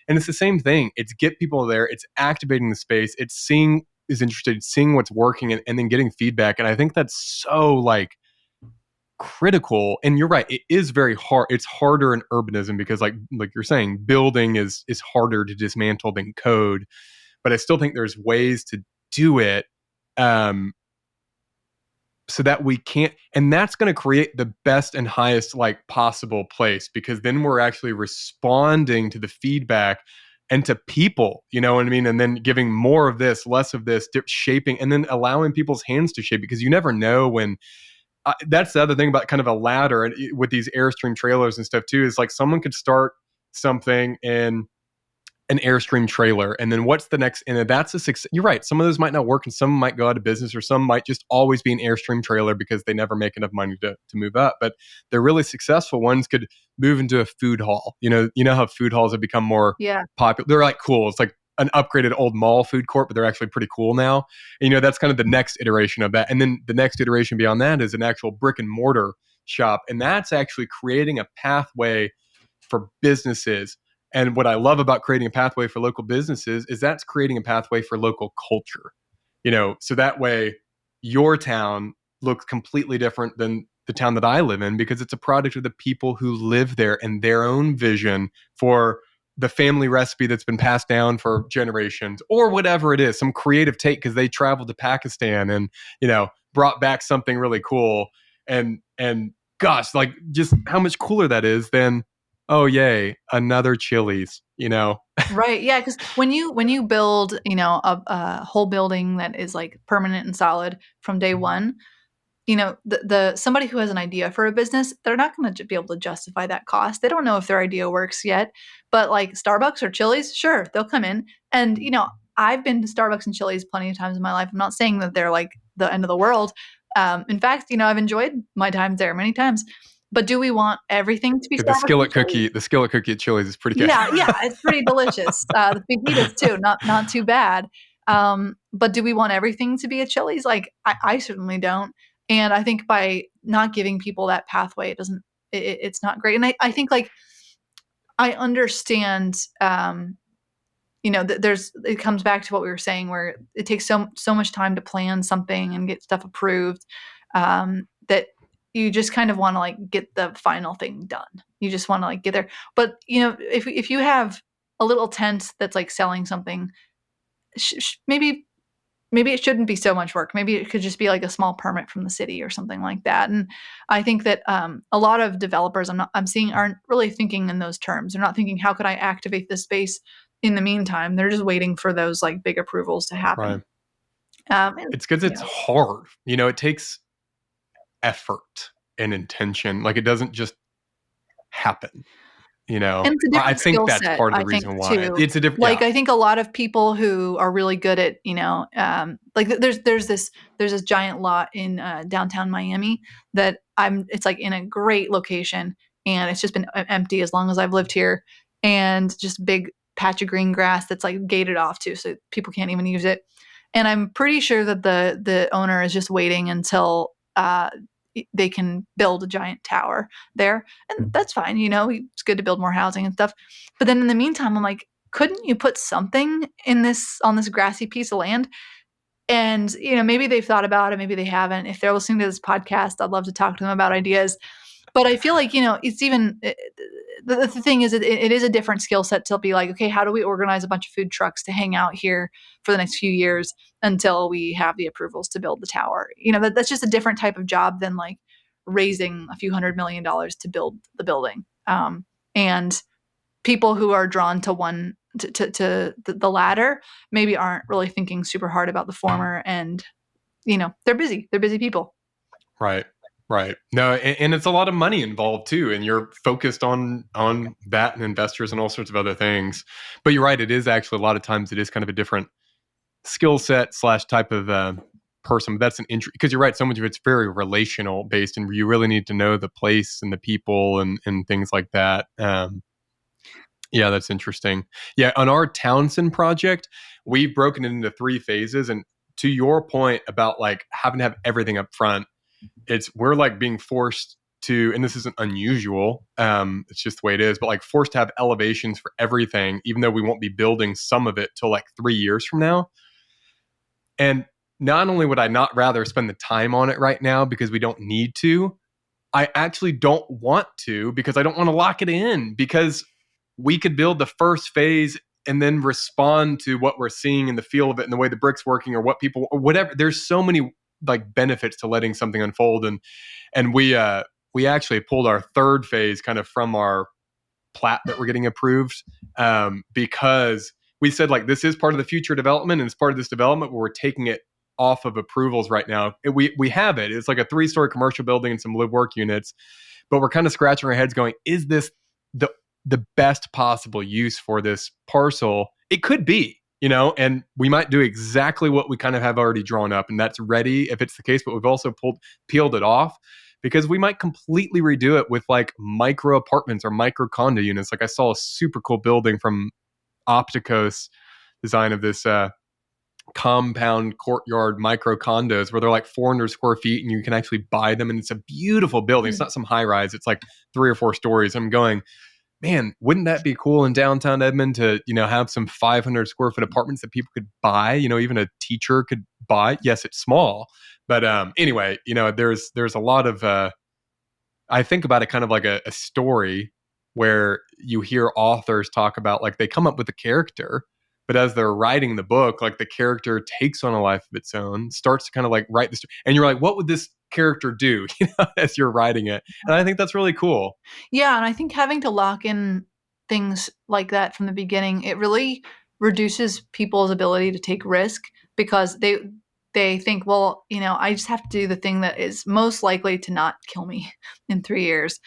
B: And it's the same thing. It's get people there. It's activating the space. It's seeing what's working and then getting feedback. And I think that's so like critical. And you're right. It is very hard. It's harder in urbanism because like you're saying, building is harder to dismantle than code. But I still think there's ways to do it. So that we can't, and that's going to create the best and highest like possible place, because then we're actually responding to the feedback and to people, you know what I mean? And then giving more of this, less of this, shaping, and then allowing people's hands to shape, because you never know when. That's the other thing about kind of a ladder, and with these Airstream trailers and stuff too, is like someone could start something in an Airstream trailer, and then what's the next? And that's a success. You're right. Some of those might not work, and some might go out of business, or some might just always be an Airstream trailer because they never make enough money to move up. But the really successful ones could move into a food hall. You know how food halls have become more
A: Yeah.
B: popular. They're like cool. It's like an upgraded old mall food court, but they're actually pretty cool now. And, that's kind of the next iteration of that. And then the next iteration beyond that is an actual brick and mortar shop, and that's actually creating a pathway for businesses. And what I love about creating a pathway for local businesses is that's creating a pathway for local culture, so that way your town looks completely different than the town that I live in, because it's a product of the people who live there and their own vision for the family recipe that's been passed down for generations, or whatever it is, some creative take because they traveled to Pakistan and, brought back something really cool. And gosh, like just how much cooler that is than, oh yay, another Chili's.
A: Right. Yeah. Because when you build, a whole building that is like permanent and solid from day one, the somebody who has an idea for a business, they're not going to be able to justify that cost. They don't know if their idea works yet. But like Starbucks or Chili's, sure, they'll come in. And I've been to Starbucks and Chili's plenty of times in my life. I'm not saying that they're like the end of the world. In fact, I've enjoyed my time there many times. But do we want everything to be
B: The
A: Starbucks and
B: skillet
A: Chili's?
B: cookie, the skillet cookie at Chili's is pretty good.
A: Yeah, yeah, it's pretty delicious. The fajitas too, not too bad. But do we want everything to be a Chili's? Like, I certainly don't. And I think by not giving people that pathway, it's not great. And I think like I understand, it comes back to what we were saying, where it takes so much time to plan something and get stuff approved, that you just kind of want to like get the final thing done. You just want to like get there. But if you have a little tent that's like selling something, maybe it shouldn't be so much work. Maybe it could just be like a small permit from the city or something like that. And I think that a lot of developers I'm seeing aren't really thinking in those terms. They're not thinking, how could I activate this space in the meantime? They're just waiting for those like big approvals to happen.
B: Right. It's because it's hard. It takes effort and intention. Like it doesn't just happen.
A: And it's a
B: I
A: different
B: think
A: skill
B: that's
A: set,
B: part of
A: I
B: the
A: think,
B: reason why
A: too.
B: it's a different.
A: Like,
B: Yeah.
A: I think a lot of people who are really good at, like there's this giant lot in downtown Miami that it's like in a great location, and it's just been empty as long as I've lived here, and just big patch of green grass that's like gated off too, so people can't even use it. And I'm pretty sure that the owner is just waiting until they can build a giant tower there. And that's fine. It's good to build more housing and stuff. But then in the meantime, I'm like, couldn't you put something on this grassy piece of land? And, maybe they've thought about it. Maybe they haven't. If they're listening to this podcast, I'd love to talk to them about ideas. But I feel like, it's even the thing is, it is a different skill set to be like, okay, how do we organize a bunch of food trucks to hang out here for the next few years until we have the approvals to build the tower? That's just a different type of job than like raising a few $100 million to build the building. And people who are drawn to the latter maybe aren't really thinking super hard about the former, and they're busy. They're busy people.
B: Right. Right. No, and it's a lot of money involved too, and you're focused on that and investors and all sorts of other things. But you're right, it is actually a lot of times it is kind of a different skill set slash type of person. But that's an interest because you're right. So much of it's very relational based, and you really need to know the place and the people and things like that. Yeah, that's interesting. Yeah, on our Townsend project, we've broken it into three phases, and to your point about like having to have everything up front, we're like being forced to, and this isn't unusual, it's just the way it is, but like forced to have elevations for everything, even though we won't be building some of it till like 3 years from now. And not only would I not rather spend the time on it right now because we don't need to, I actually don't want to because I don't want to lock it in, because we could build the first phase and then respond to what we're seeing in the feel of it and the way the brick's working or what people or whatever. There's so many like benefits to letting something unfold, and we actually pulled our third phase kind of from our plat that we're getting approved, because we said like this is part of the future development and it's part of this development, but we're taking it off of approvals right now. We have it. It's like a 3-story commercial building and some live work units, but we're kind of scratching our heads going, is this the best possible use for this parcel? It could be, and we might do exactly what we kind of have already drawn up, and that's ready if it's the case. But we've also peeled it off because we might completely redo it with like micro apartments or micro condo units. Like I saw a super cool building from Opticos design of this compound courtyard micro condos where they're like 400 square feet and you can actually buy them. And it's a beautiful building. It's not some high rise. It's like 3 or 4 stories. I'm going, man, wouldn't that be cool in downtown Edmond to, have some 500 square foot apartments that people could buy, even a teacher could buy. Yes, it's small. But anyway, there's a lot of, I think about it kind of like a story where you hear authors talk about like they come up with a character, but as they're writing the book, like the character takes on a life of its own, starts to kind of like write this, and you're like, what would this character do, as you're writing it? And I think that's really cool.
A: Yeah, and I think having to lock in things like that from the beginning, it really reduces people's ability to take risk because they think, well, I just have to do the thing that is most likely to not kill me in 3 years,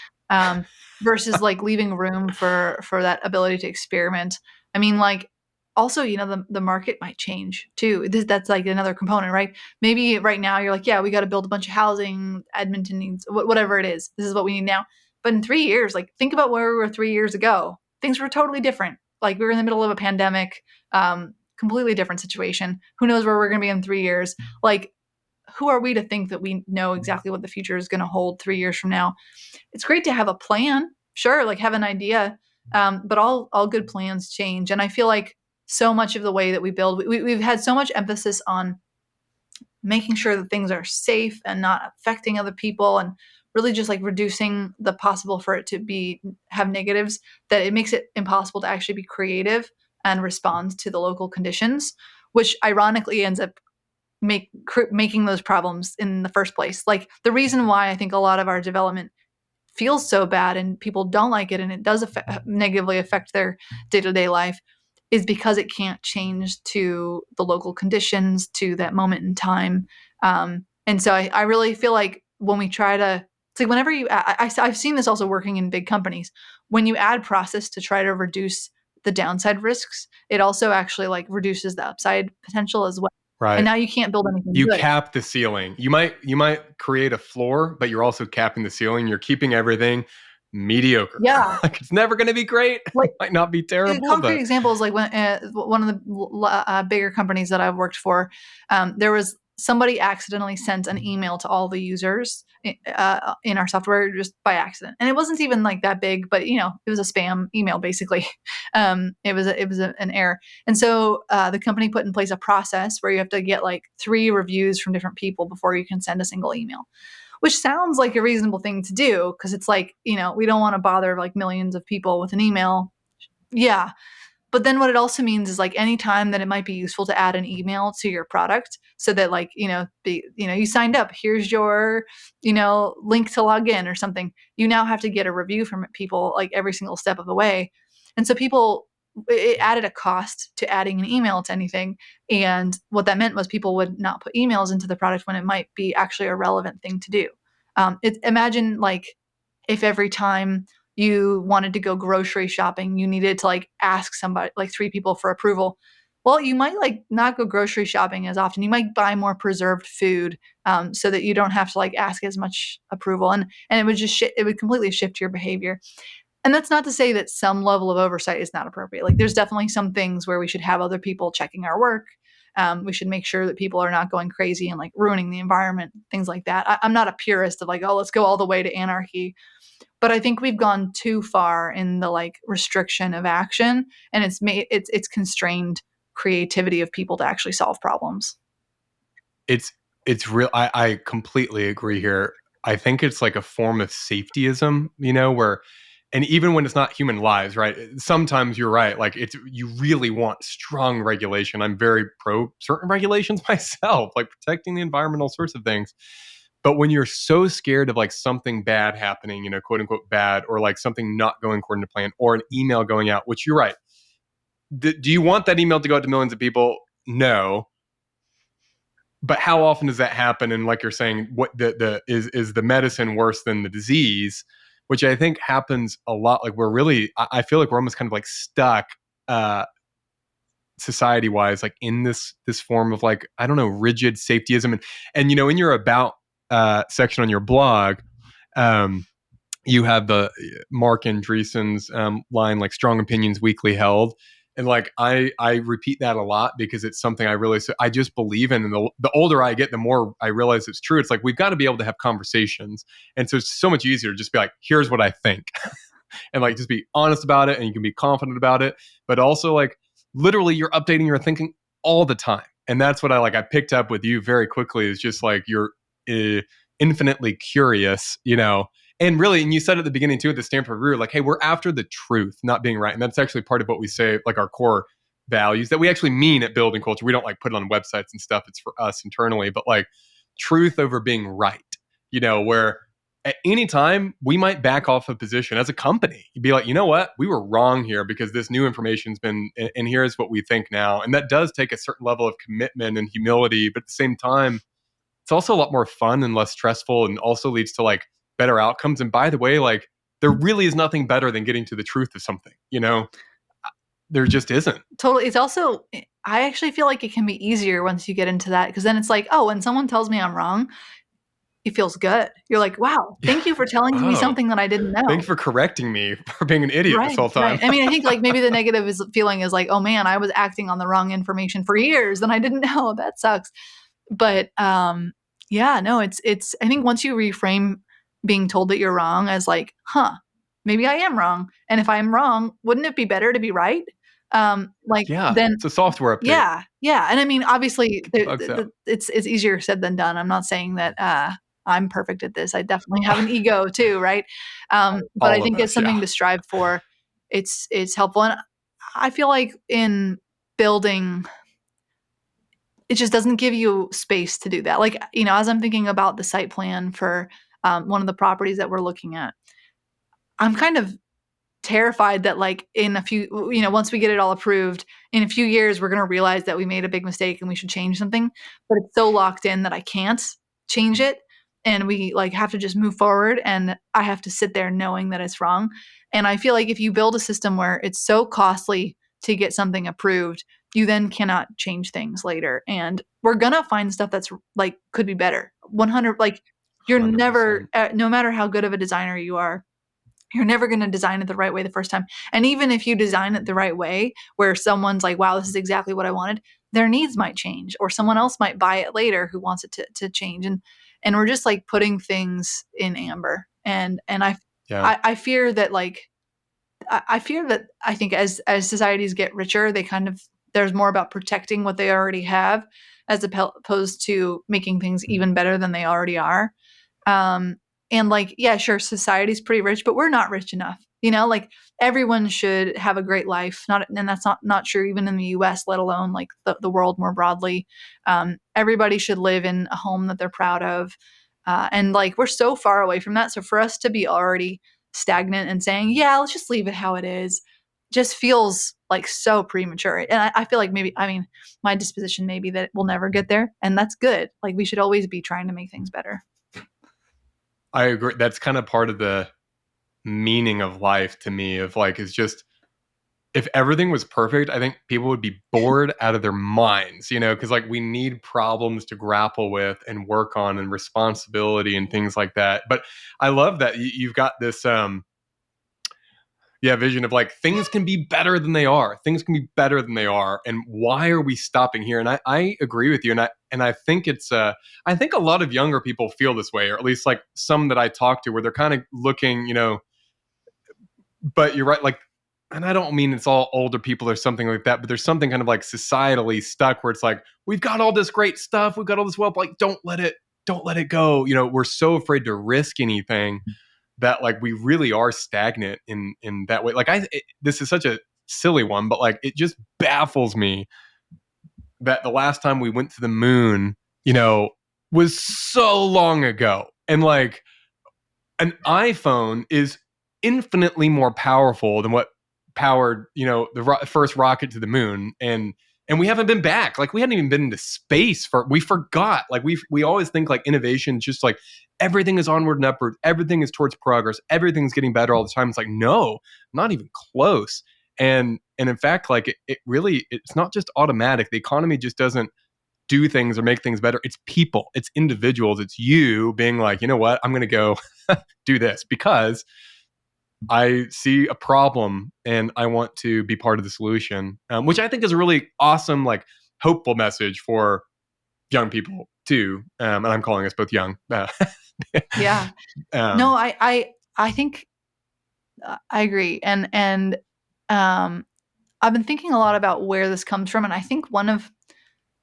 A: versus like leaving room for that ability to experiment. I mean, like also, the market might change too. That's like another component, right? Maybe right now you're like, yeah, we got to build a bunch of housing. Edmonton needs whatever it is. This is what we need now. But in 3 years, like think about where we were 3 years ago. Things were totally different. Like we were in the middle of a pandemic, completely different situation. Who knows where we're going to be in 3 years? Like, who are we to think that we know exactly what the future is going to hold 3 years from now? It's great to have a plan, sure, like have an idea, but all good plans change. And I feel like so much of the way that we build, we've had so much emphasis on making sure that things are safe and not affecting other people and really just like reducing the possible for it to have negatives, that it makes it impossible to actually be creative and respond to the local conditions, which ironically ends up making those problems in the first place. Like the reason why I think a lot of our development feels so bad and people don't like it and it does negatively affect their day-to-day life is because it can't change to the local conditions, to that moment in time. And so I really feel like when we try to, it's like whenever I've seen this also working in big companies, when you add process to try to reduce the downside risks, it also actually like reduces the upside potential as well. And
B: Right.
A: now you can't build anything
B: You
A: good.
B: cap the ceiling. You might create a floor, but you're also capping the ceiling. You're keeping everything mediocre.
A: Yeah.
B: Like it's never going to be great.
A: Like,
B: It might not be
A: a
B: terrible,
A: concrete
B: but
A: example is like when one of the bigger companies that I've worked for, there was somebody accidentally sent an email to all the users in our software just by accident, and it wasn't even like that big, but it was a spam email basically. An error, and so the company put in place a process where you have to get like 3 reviews from different people before you can send a single email. Which sounds like a reasonable thing to do because it's like, we don't want to bother like millions of people with an email. Yeah. But then what it also means is like any time that it might be useful to add an email to your product so that like, you signed up, here's your, link to log in or something. You now have to get a review from people like every single step of the way. And so people it added a cost to adding an email to anything. And what that meant was people would not put emails into the product when it might be actually a relevant thing to do. Imagine like if every time you wanted to go grocery shopping, you needed to like ask somebody, like three people for approval. Well, you might like not go grocery shopping as often. You might buy more preserved food, so that you don't have to like ask as much approval, and it would just it would completely shift your behavior. And that's not to say that some level of oversight is not appropriate. Like there's definitely some things where we should have other people checking our work. We should make sure that people are not going crazy and like ruining the environment, things like that. I'm not a purist of like, oh, let's go all the way to anarchy, but I think we've gone too far in the like restriction of action, and it's constrained creativity of people to actually solve problems.
B: It's it's real. I completely agree here. I think it's like a form of safetyism, where, and even when it's not human lives, right? Sometimes you're right. Like you really want strong regulation. I'm very pro certain regulations myself, like protecting the environment, all sorts of things. But when you're so scared of like something bad happening, quote unquote bad, or like something not going according to plan, or an email going out, which you're right. Do you want that email to go out to millions of people? No. But how often does that happen? And like you're saying, what the is the medicine worse than the disease? Which I think happens a lot. Like we're really, I feel like we're almost kind of like stuck, society wise, like in this form of like, I don't know, rigid safetyism. And in your about section on your blog, um, you have the Mark Andreessen's line, like strong opinions weakly held. And like I repeat that a lot because it's something I just believe in. And the older I get, the more I realize it's true. It's like we've got to be able to have conversations. And so it's so much easier to just be like, here's what I think. And like just be honest about it, and you can be confident about it. But also like literally you're updating your thinking all the time. And that's what I picked up with you very quickly, is just like you're infinitely curious, and really, and you said at the beginning too, at the Stanford Review, like, hey, we're after the truth, not being right. And that's actually part of what we say, like our core values that we actually mean at building culture. We don't like put it on websites and stuff. It's for us internally, but like truth over being right, where at any time we might back off a position as a company. You'd be like, you know what? We were wrong here because this new information's been, and here's what we think now. And that does take a certain level of commitment and humility. But at the same time, it's also a lot more fun and less stressful, and also leads to like better outcomes. And by the way, like there really is nothing better than getting to the truth of something, there just isn't.
A: Totally. It's also, I actually feel like it can be easier once you get into that, because then it's like, oh, when someone tells me I'm wrong, it feels good. You're like, wow, thank you for telling me
B: Oh,
A: something that I didn't
B: thank
A: know.
B: you for correcting me for being an idiot this
A: Right,
B: whole time.
A: right. I mean, I think like maybe the negative is feeling is like, oh man, I was acting on the wrong information for years and I didn't know. That sucks. But yeah, no, it's I think once you reframe being told that you're wrong as like, huh, maybe I am wrong. And if I'm wrong, wouldn't it be better to be right? Like
B: Yeah,
A: then
B: it's a software update.
A: yeah, yeah. And I mean, obviously
B: Bugs out.
A: it's easier said than done. I'm not saying that I'm perfect at this. I definitely have an ego too, right? But I
B: All of
A: think it's
B: us, yeah.
A: something to strive for. It's helpful. And I feel like in building, it just doesn't give you space to do that. Like, as I'm thinking about the site plan for one of the properties that we're looking at, I'm kind of terrified that like in a few, once we get it all approved, in a few years, we're going to realize that we made a big mistake and we should change something. But it's so locked in that I can't change it. And we like have to just move forward. And I have to sit there knowing that it's wrong. And I feel like if you build a system where it's so costly to get something approved, you then cannot change things later. And we're going to find stuff that's like could be better. 100, like you're never,
B: 100%.
A: no matter how good of a designer you are, you're never going to design it the right way the first time. And even if you design it the right way, where someone's like, wow, this is exactly what I wanted, their needs might change, or someone else might buy it later who wants it to change. And we're just like putting things in amber. And
B: Yeah.
A: I fear that like, I fear that I think as societies get richer, they kind of, there's more about protecting what they already have as opposed to making things even better than they already are. Um, and like, yeah, sure, society's pretty rich, but we're not rich enough. Like everyone should have a great life. And that's not true even in the US, let alone like the world more broadly. Everybody should live in a home that they're proud of. And like, we're so far away from that. So for us to be already stagnant and saying, yeah, let's just leave it how it is, just feels like so premature. And I feel like maybe, I mean, my disposition may be that we'll never get there, and that's good. Like we should always be trying to make things better.
B: I agree. That's kind of part of the meaning of life to me, of like, is just, if everything was perfect, I think people would be bored out of their minds, because like we need problems to grapple with and work on, and responsibility and things like that. But I love that you've got this vision of like, things can be better than they are. Things can be better than they are. And why are we stopping here? And I agree with you. And I think it's I think a lot of younger people feel this way, or at least like some that I talk to, where they're kind of looking, but you're right, like, and I don't mean it's all older people or something like that, but there's something kind of like societally stuck where it's like, we've got all this great stuff, we've got all this wealth, like don't let it go. We're so afraid to risk anything that like we really are stagnant in that way. Like this is such a silly one, but like it just baffles me that the last time we went to the moon, was so long ago. And like an iPhone is infinitely more powerful than what powered, the first rocket to the moon. And we haven't been back. Like we hadn't even been into space we forgot. Like we always think like innovation, just like everything is onward and upward. Everything is towards progress. Everything's getting better all the time. It's like, no, not even close. And in fact, like it really, it's not just automatic. The economy just doesn't do things or make things better. It's people, it's individuals. It's you being like, you know what, I'm going to go do this because I see a problem and I want to be part of the solution, which I think is a really awesome, like hopeful message for young people too. And I'm calling us both young.
A: Yeah.
B: Um,
A: No, I think I agree. And I've been thinking a lot about where this comes from. And I think one of,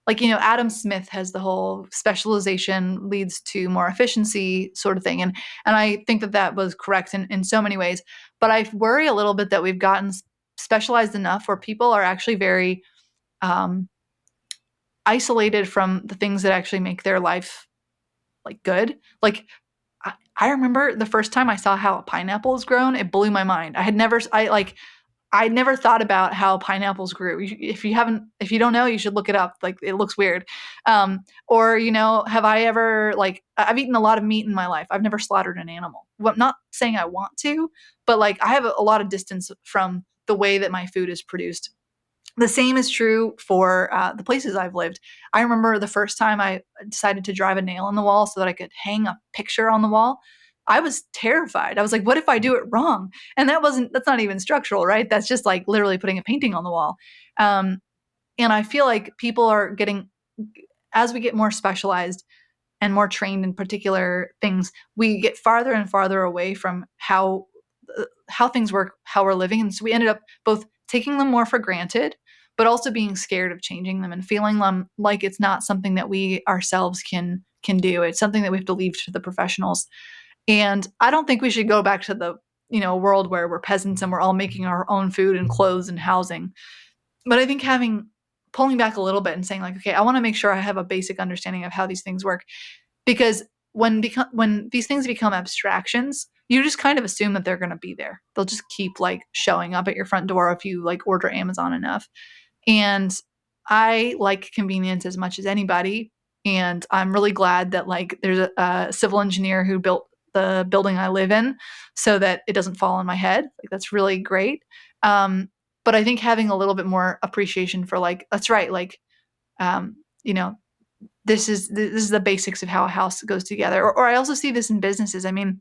A: like, Adam Smith has the whole specialization leads to more efficiency sort of thing. And I think that was correct in so many ways. But I worry a little bit that we've gotten specialized enough where people are actually very um, isolated from the things that actually make their life like good. Like I remember the first time I saw how a pineapple is grown, it blew my mind. I never thought about how pineapples grew. If you don't know, you should look it up. Like it looks weird. Or have I ever I've eaten a lot of meat in my life. I've never slaughtered an animal. Well, I'm not saying I want to, but like I have a lot of distance from the way that my food is produced. The same is true for the places I've lived. I remember the first time I decided to drive a nail in the wall so that I could hang a picture on the wall. I was terrified. I was like, what if I do it wrong? And that's not even structural, right? That's just like literally putting a painting on the wall. And I feel like people are getting, as we get more specialized and more trained in particular things, we get farther and farther away from how things work, how we're living. And so we ended up both taking them more for granted, but also being scared of changing them and feeling them like it's not something that we ourselves can do. It's something that we have to leave to the professionals. And I don't think we should go back to the world where we're peasants and we're all making our own food and clothes and housing. But I think pulling back a little bit and saying like, okay, I want to make sure I have a basic understanding of how these things work, because when these things become abstractions, you just kind of assume that they're going to be there. They'll just keep like showing up at your front door if you like order Amazon enough. And I like convenience as much as anybody. And I'm really glad that like there's a civil engineer who built the building I live in so that it doesn't fall on my head. Like that's really great. But I think having a little bit more appreciation for like, that's right. Like, um, you know, this is the basics of how a house goes together. Or I also see this in businesses. I mean,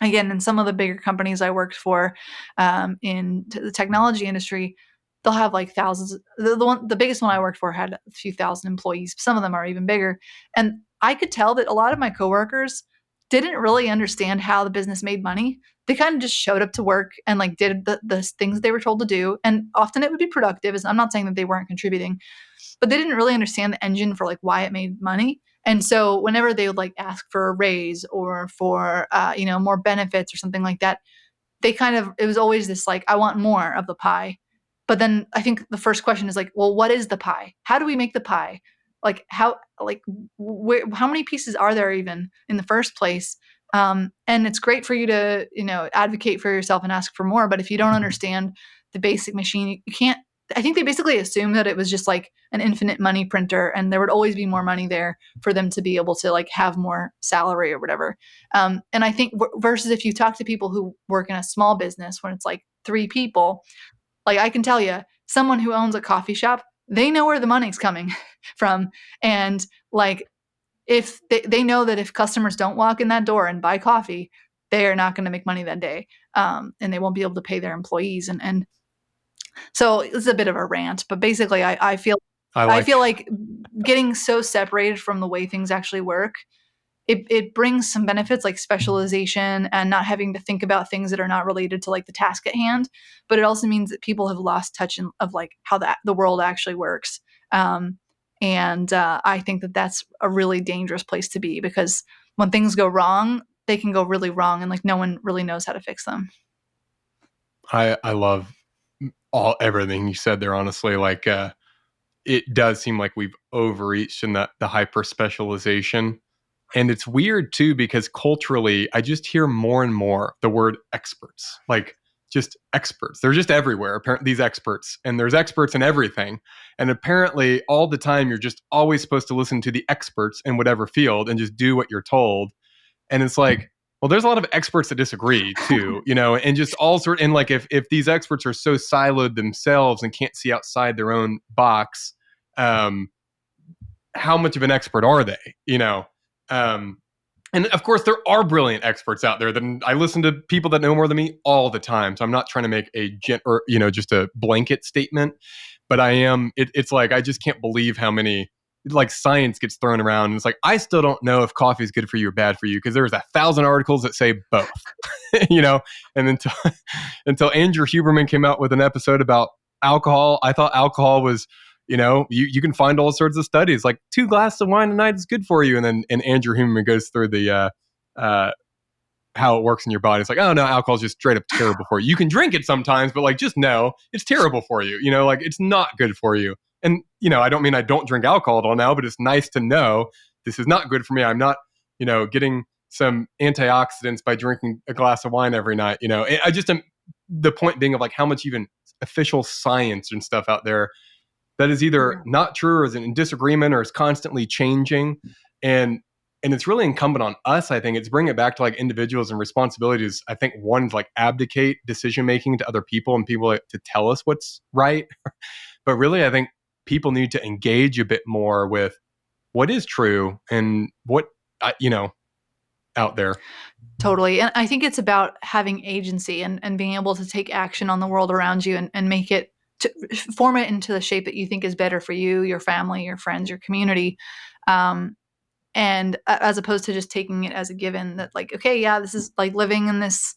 A: again, in some of the bigger companies I worked for, in the technology industry, they'll have like thousands. The biggest one I worked for had a few thousand employees. Some of them are even bigger, and I could tell that a lot of my coworkers didn't really understand how the business made money. They kind of just showed up to work and like did the things they were told to do, and often it would be productive. I'm not saying that they weren't contributing, but they didn't really understand the engine for like why it made money. And so whenever they would like ask for a raise or for more benefits or something like that, it was always this like, I want more of the pie. But then I think the first question is like, well, what is the pie? How do we make the pie? Like how many pieces are there even in the first place? And it's great for you to advocate for yourself and ask for more, but if you don't understand the basic machine. You can't, I think they basically assumed that it was just like an infinite money printer and there would always be more money there for them to be able to like have more salary or whatever. And I think versus if you talk to people who work in a small business when it's like 3 people, like I can tell you, someone who owns a coffee shop, they know where the money's coming from. And like if they know that if customers don't walk in that door and buy coffee, they are not going to make money that day. And they won't be able to pay their employees. And so it's a bit of a rant, but basically
B: I
A: I
B: like
A: feel like getting so separated from the way things actually work, it brings some benefits like specialization and not having to think about things that are not related to like the task at hand. But it also means that people have lost touch of like how the world actually works. And I think that that's a really dangerous place to be because when things go wrong, they can go really wrong, and like no one really knows how to fix them.
B: I love everything you said there. Honestly, like it does seem like we've overreached in the hyper specialization. And it's weird too, because culturally, I just hear more and more the word experts, like just experts. They're just everywhere, apparently, these experts. And there's experts in everything. And apparently, all the time, you're just always supposed to listen to the experts in whatever field and just do what you're told. And it's like, well, there's a lot of experts that disagree too, and just all sort. And like, if these experts are so siloed themselves and can't see outside their own box, um, how much of an expert are they? Um, and of course, there are brilliant experts out there. That I listen to people that know more than me all the time. So I'm not trying to make just a blanket statement, but I am. It's like I just can't believe how many like science gets thrown around. And it's like I still don't know if coffee is good for you or bad for you because there's 1,000 articles that say both. And until Andrew Huberman came out with an episode about alcohol, I thought alcohol was you can find all sorts of studies like 2 glasses of wine a night is good for you. And Andrew Huberman goes through the how it works in your body. It's like, oh no, alcohol is just straight up terrible for you. You can drink it sometimes, but like just know it's terrible for you. Like it's not good for you. And I don't mean I don't drink alcohol at all now, but it's nice to know this is not good for me. I'm not, getting some antioxidants by drinking a glass of wine every night. I just am the point being of like how much even official science and stuff out there that is either not true or is in disagreement or is constantly changing. And it's really incumbent on us, I think. It's bringing it back to like individuals and responsibilities. I think one is like abdicate decision-making to other people and people to tell us what's right. But really, I think people need to engage a bit more with what is true and what, out there.
A: Totally. And I think it's about having agency and being able to take action on the world around you and make it, to form it into the shape that you think is better for you, your family, your friends, your community. And as opposed to just taking it as a given that like, okay, yeah, this is like living in this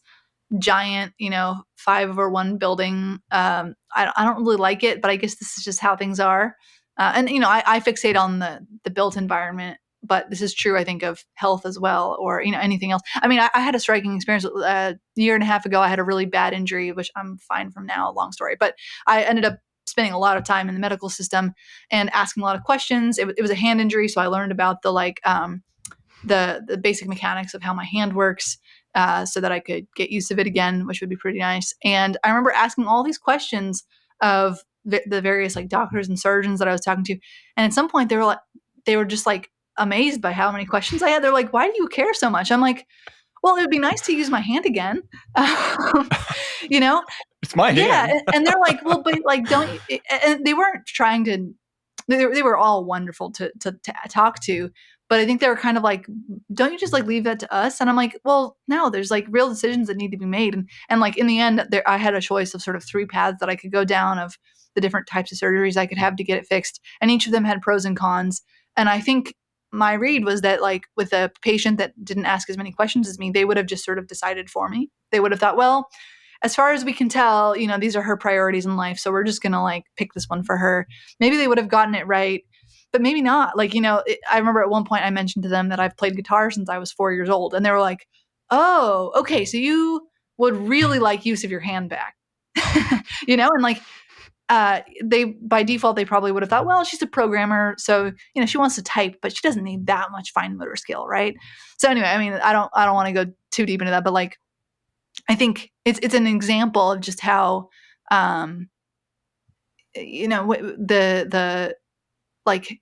A: giant, 5/1 building. I don't really like it, but I guess this is just how things are. And I fixate on the built environment, but this is true, I think, of health as well, or anything else. I mean, I had a striking experience a year and a half ago. I had a really bad injury, which I'm fine from now. Long story, but I ended up spending a lot of time in the medical system and asking a lot of questions. It was a hand injury, so I learned about the basic mechanics of how my hand works, so that I could get used to it again, which would be pretty nice. And I remember asking all these questions of the various like doctors and surgeons that I was talking to, and at some point they were just like amazed by how many questions I had. They're like, "Why do you care so much?" I'm like, "Well, it would be nice to use my hand again." you know,
B: It's my
A: yeah,
B: hand.
A: and they're like, "Well, but like, don't." And they weren't trying to. They were all wonderful to talk to, but I think they were kind of like, "Don't you just like leave that to us?" And I'm like, "Well, no. There's like real decisions that need to be made." And like in the end, I had a choice of sort of 3 paths that I could go down of the different types of surgeries I could have to get it fixed, and each of them had pros and cons. And I think my read was that like with a patient that didn't ask as many questions as me, they would have just sort of decided for me. They would have thought, well, as far as we can tell, these are her priorities in life. So we're just going to like pick this one for her. Maybe they would have gotten it right, but maybe not. Like, I remember at one point I mentioned to them that I've played guitar since I was 4 years old. And they were like, oh, okay. So you would really like use of your hand back, and like, they by default they probably would have thought, well, she's a programmer, so she wants to type, but she doesn't need that much fine motor skill, right? So anyway, I mean, I don't want to go too deep into that, but like, I think it's an example of just how um, the like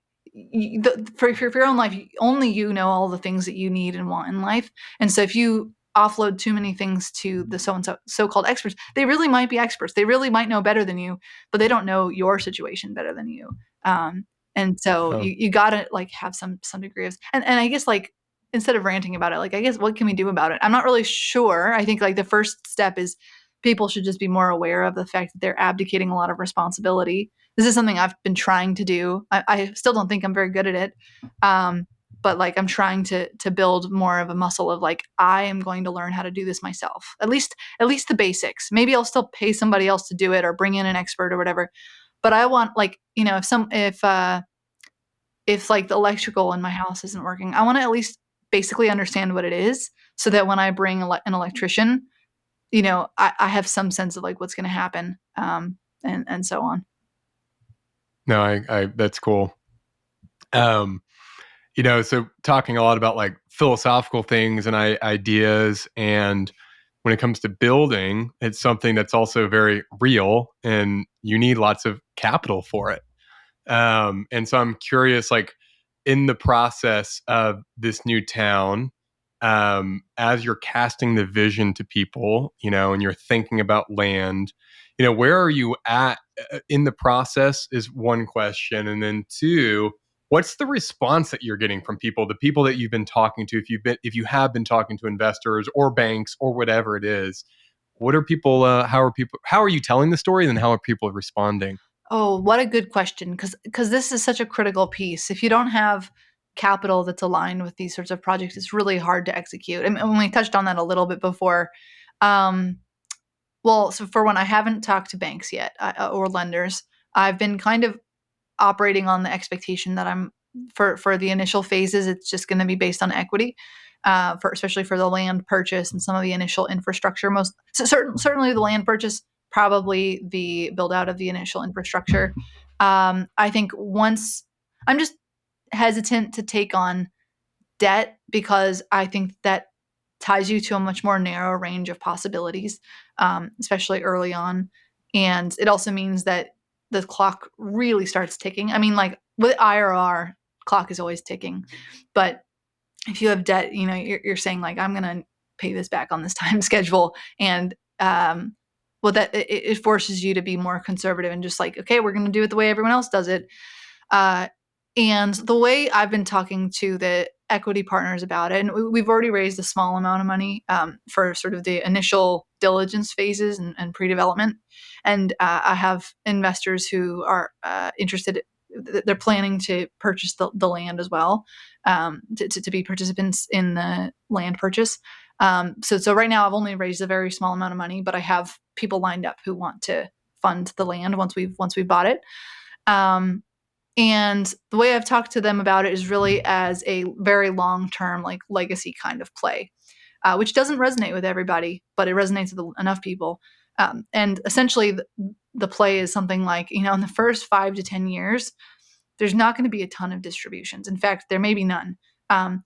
A: for your own life, only you know all the things that you need and want in life. And so if you offload too many things to the so-called experts, they really might be experts. They really might know better than you, but they don't know your situation better than you. Um, and so
B: Oh,
A: you gotta like have some degree of, and I guess like instead of ranting about it, like I guess what can we do about it? I'm not really sure. I think like the first step is people should just be more aware of the fact that they're abdicating a lot of responsibility. This is something I've been trying to do. I still don't think I'm very good at it. But like I'm trying to build more of a muscle of like I am going to learn how to do this myself. At least the basics. Maybe I'll still pay somebody else to do it or bring in an expert or whatever. But I want like, if like the electrical in my house isn't working, I want to at least basically understand what it is so that when I bring an electrician, I have some sense of like what's going to happen, and so on.
B: no, I that's cool. Um, so talking a lot about like philosophical things and ideas, and when it comes to building, it's something that's also very real, and you need lots of capital for it. And so I'm curious, like in the process of this new town, as you're casting the vision to people, and you're thinking about land, where are you at in the process is one question. And then two, what's the response that you're getting from people, the people that you've been talking to, if you have been talking to investors or banks or whatever it is, what are people, how are you telling the story, and then how are people responding?
A: Oh, what a good question, because this is such a critical piece. If you don't have capital that's aligned with these sorts of projects, it's really hard to execute. And we touched on that a little bit before. Um, well, so for one, I haven't talked to banks yet, or lenders. I've been kind of operating on the expectation that I'm for the initial phases, it's just going to be based on equity, for especially for the land purchase and some of the initial infrastructure. Certainly the land purchase, probably the build out of the initial infrastructure. I think once I'm just hesitant to take on debt because I think that ties you to a much more narrow range of possibilities, especially early on. And it also means that the clock really starts ticking. I mean, like with IRR, clock is always ticking. But if you have debt, you're saying like, I'm going to pay this back on this time schedule. And well, that it forces you to be more conservative and just like, okay, we're going to do it the way everyone else does it. Uh, and the way I've been talking to the equity partners about it, and we've already raised a small amount of money, for sort of the initial diligence phases and pre-development. And I have investors who are interested. They're planning to purchase the land as well, to be participants in the land purchase. So right now I've only raised a very small amount of money, but I have people lined up who want to fund the land once we've bought it. Um, and the way I've talked to them about it is really as a very long term, like legacy kind of play, which doesn't resonate with everybody, but it resonates with enough people. And essentially, the play is something like, in the first 5 to 10 years, there's not going to be a ton of distributions. In fact, there may be none. Um,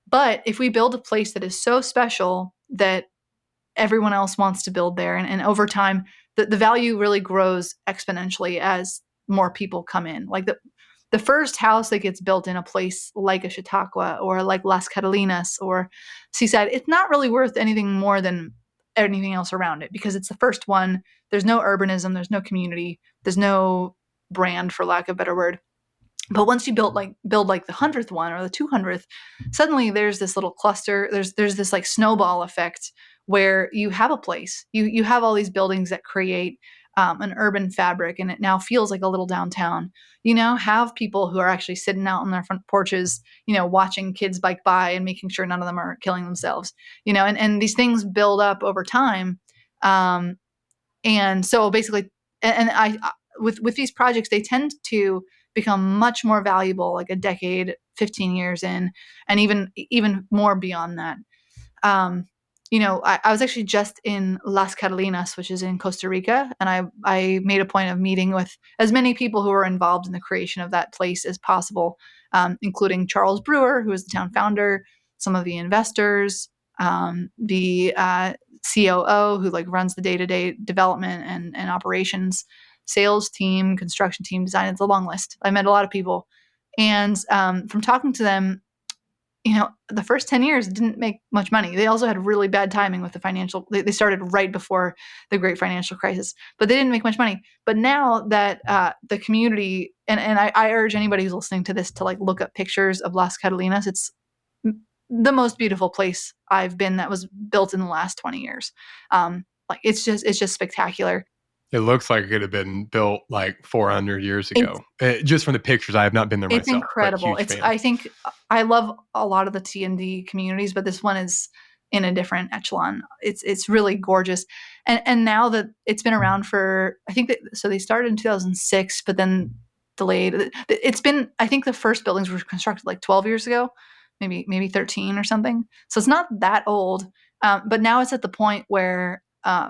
A: but if we build a place that is so special that everyone else wants to build there, and over time, the value really grows exponentially as more people come in. Like the first house that gets built in a place like a Chautauqua or like Las Catalinas or Seaside, it's not really worth anything more than anything else around it because it's the first one. There's no urbanism, there's no community, there's no brand, for lack of a better word. But once you build like the 100th one or the 200th, suddenly there's this little cluster. There's this like snowball effect where you have a place. You have all these buildings that create an urban fabric, and it now feels like a little downtown. You now have people who are actually sitting out on their front porches, watching kids bike by and making sure none of them are killing themselves. And these things build up over time. And so basically, and with these projects, they tend to become much more valuable like a decade, 15 years in, and even more beyond that. um, I was actually just in Las Catalinas, which is in Costa Rica, and I made a point of meeting with as many people who were involved in the creation of that place as possible, including Charles Brewer, who is the town founder, some of the investors, the COO who like runs the day-to-day development and operations, sales team, construction team, design. It's a long list. I met a lot of people, and from talking to them, the first 10 years didn't make much money. They also had really bad timing with the financial. They started right before the great financial crisis, but they didn't make much money. But now that the community, and I urge anybody who's listening to this to like look up pictures of Las Catalinas. It's the most beautiful place I've been that was built in the last 20 years. Like it's just spectacular.
B: It looks like it could have been built like 400 years
A: It's
B: ago. Just from the pictures, I have not been there
A: It's
B: myself, but
A: incredible.
B: huge fan.
A: I think I love a lot of the TND communities, but this one is in a different echelon. It's really gorgeous. And now that it's been around for, I think that, so they started in 2006, but then delayed. It's been, I think the first buildings were constructed like 12 years ago, maybe 13 or something. So it's not that old. But now it's at the point where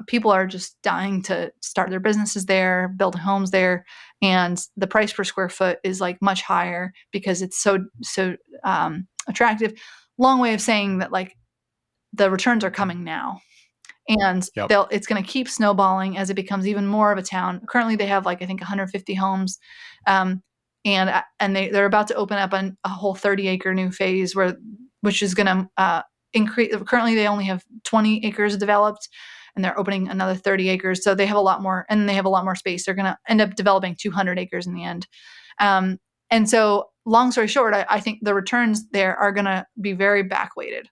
A: people are just dying to start their businesses there, build homes there, and the price per square foot is like much higher because it's so attractive. Long way of saying that like the returns are coming now, and
B: Yep.
A: it's going to keep snowballing as it becomes even more of a town. Currently, they have like I think 150 homes, um, and they're about to open up a whole 30-acre new phase which is going to increase. Currently, they only have 20 acres developed, and they're opening another 30 acres. So they have a lot more, and they have a lot more space. They're going to end up developing 200 acres in the end. And so, long story short, I think the returns there are going to be very back weighted.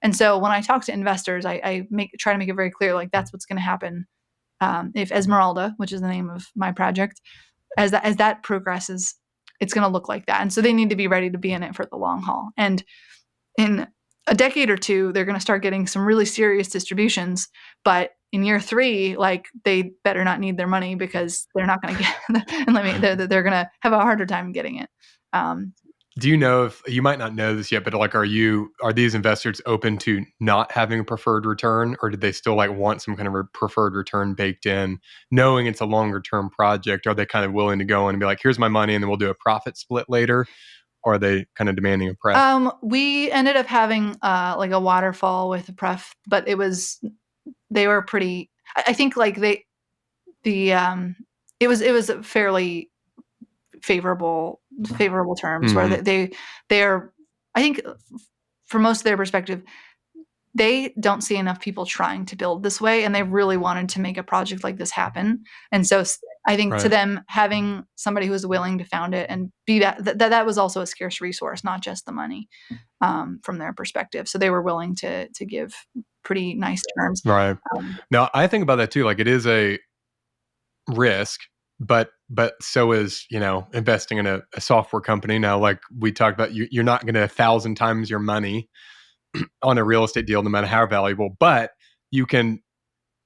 A: And so when I talk to investors, I try to make it very clear, like that's what's going to happen if Esmeralda, which is the name of my project, as that progresses, it's going to look like that. And so they need to be ready to be in it for the long haul. And in a decade or two, they're going to start getting some really serious distributions. But in year 3, like they better not need their money because they're not going to get. And they're going to have a harder time getting it.
B: Do you know if you might not know this yet, but like, are these investors open to not having a preferred return, or did they still like want some kind of a preferred return baked in, knowing it's a longer term project? Are they kind of willing to go in and be like, here's my money, and then we'll do a profit split later? Or are they kind of demanding a pref?
A: We ended up having like a waterfall with a pref, but they were pretty. I think like it was a fairly favorable terms where they are. I think for most of their perspective, they don't see enough people trying to build this way, and they really wanted to make a project like this happen. And so I think to them, having somebody who was willing to found it and be that was also a scarce resource, not just the money, from their perspective. So they were willing to give pretty nice terms.
B: Right. Now I think about that too. Like it is a risk, but so is investing in a software company. Now, like we talked about, you're not going to 1,000 times your money on a real estate deal, no matter how valuable, but you can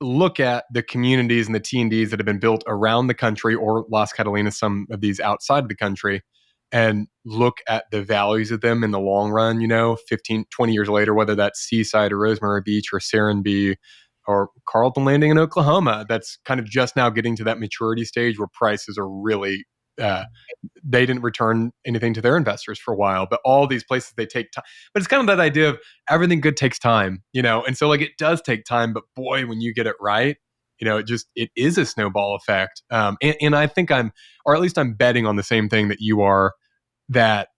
B: look at the communities and the TNDs that have been built around the country, or Las Catalinas, some of these outside of the country, and look at the values of them in the long run, 15, 20 years later, whether that's Seaside or Rosemary Beach or Serenbe or Carlton Landing in Oklahoma, that's kind of just now getting to that maturity stage where prices are really they didn't return anything to their investors for a while, but all these places, they take time. But it's kind of that idea of everything good takes time, and so like it does take time, but boy, when you get it right, it is a snowball effect. And I think or at least I'm betting on the same thing that you are, that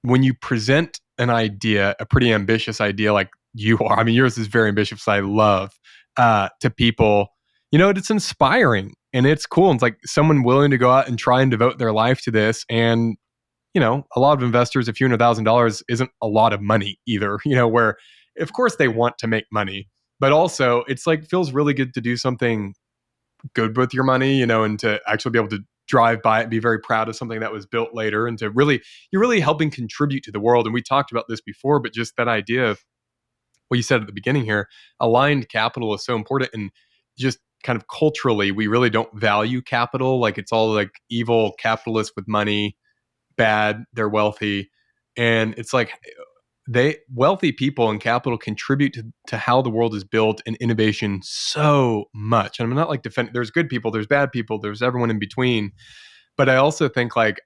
B: when you present an idea, a pretty ambitious idea like you are, I mean, yours is very ambitious, I love, to people, it's inspiring and it's cool. And it's like someone willing to go out and try and devote their life to this. And, a lot of investors, a few $100,000 isn't a lot of money either, where of course they want to make money, but also it's like feels really good to do something good with your money, and to actually be able to drive by it, be very proud of something that was built later, and to you're really helping contribute to the world. And we talked about this before, but just that idea of what you said at the beginning here, aligned capital is so important. And just kind of culturally, we really don't value capital. Like it's all like evil capitalists with money, bad, they're wealthy. And it's like wealthy people and capital contribute to how the world is built and innovation so much. And I'm not like there's good people, there's bad people, there's everyone in between. But I also think like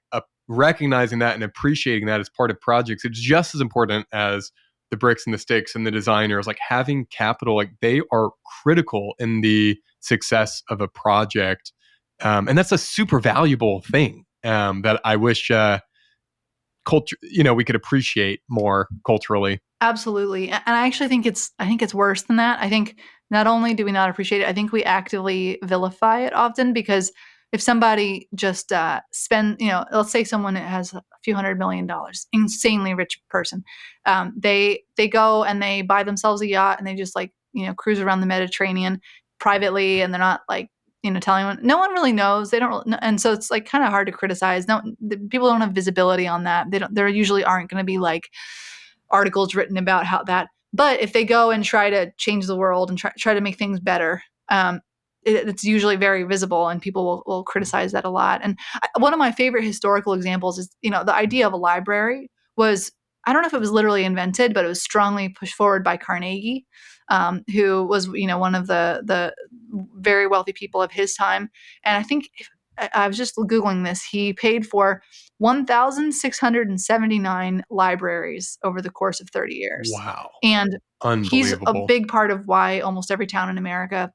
B: recognizing that and appreciating that as part of projects, it's just as important as the bricks and the sticks and the designers, like having capital, like they are critical in the success of a project. And that's a super valuable thing that I wish culture, we could appreciate more culturally.
A: Absolutely. And I actually think it's worse than that. I think not only do we not appreciate it, I think we actively vilify it often because if somebody just let's say someone has a few $100 million, insanely rich person, they go and they buy themselves a yacht and they just like cruise around the Mediterranean privately, and they're not like telling anyone. No one really knows. They don't, and so it's like kind of hard to criticize. No, people don't have visibility on that. They don't. There usually aren't going to be like articles written about how that. But if they go and try to change the world and try to make things better, it's usually very visible, and people will criticize that a lot. And one of my favorite historical examples is, the idea of a library was, I don't know if it was literally invented, but it was strongly pushed forward by Carnegie, who was, one of the very wealthy people of his time. And I think I was just Googling this. He paid for 1,679 libraries over the course of 30 years.
B: Wow.
A: And he's a
B: Unbelievable.
A: big part of why almost every town in America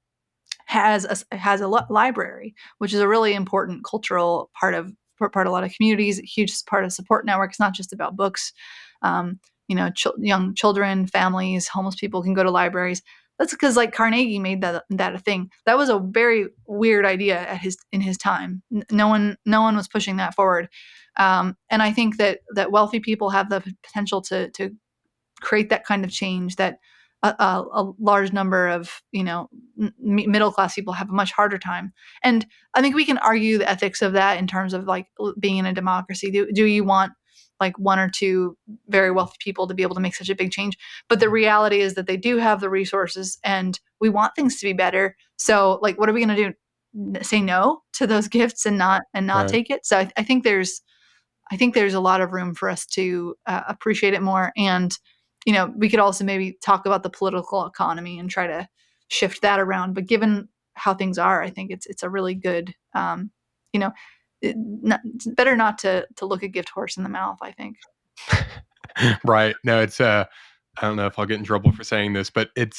A: has a library, which is a really important cultural part of a lot of communities, a huge part of support network. It's not just about books. Young children, families, homeless people can go to libraries. That's because like Carnegie made that a thing. That was a very weird idea in his time. No one was pushing that forward. And I think that wealthy people have the potential to create that kind of change that a large number of middle class people have a much harder time. And I think we can argue the ethics of that in terms of like being in a democracy. Do you want like one or two very wealthy people to be able to make such a big change? But the reality is that they do have the resources, and we want things to be better. So like, what are we going to do? Say no to those gifts and not
B: Right.
A: take it? So I think there's a lot of room for us to appreciate it more. And, we could also maybe talk about the political economy and try to shift that around. But given how things are, I think it's a really good, you know, it's better not to look a gift horse in the mouth, I think.
B: Right. No, it's I don't know if I'll get in trouble for saying this, but it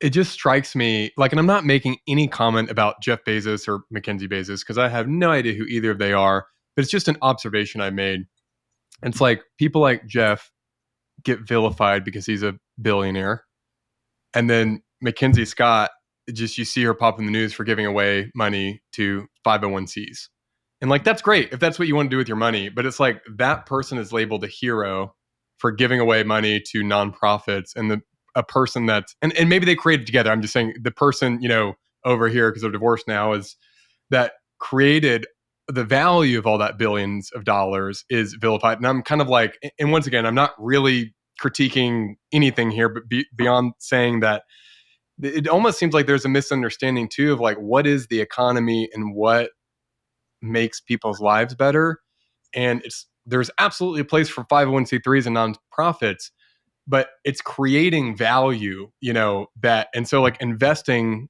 B: just strikes me like, and I'm not making any comment about Jeff Bezos or Mackenzie Bezos because I have no idea who either of they are, but it's just an observation I made. It's like people like Jeff get vilified because he's a billionaire, and then Mackenzie Scott, just you see her pop in the news for giving away money to 501(c)s. And like, that's great if that's what you want to do with your money. But it's like that person is labeled a hero for giving away money to nonprofits. And a person that's, and maybe they created together. I'm just saying the person, over here, because they're divorced now, is that created the value of all that billions of dollars is vilified. And I'm kind of like, and once again, I'm not really critiquing anything here, but beyond saying that it almost seems like there's a misunderstanding too of like, what is the economy and what makes people's lives better. And there's absolutely a place for 501(c)(3)s and nonprofits, but it's creating value, that, and so like investing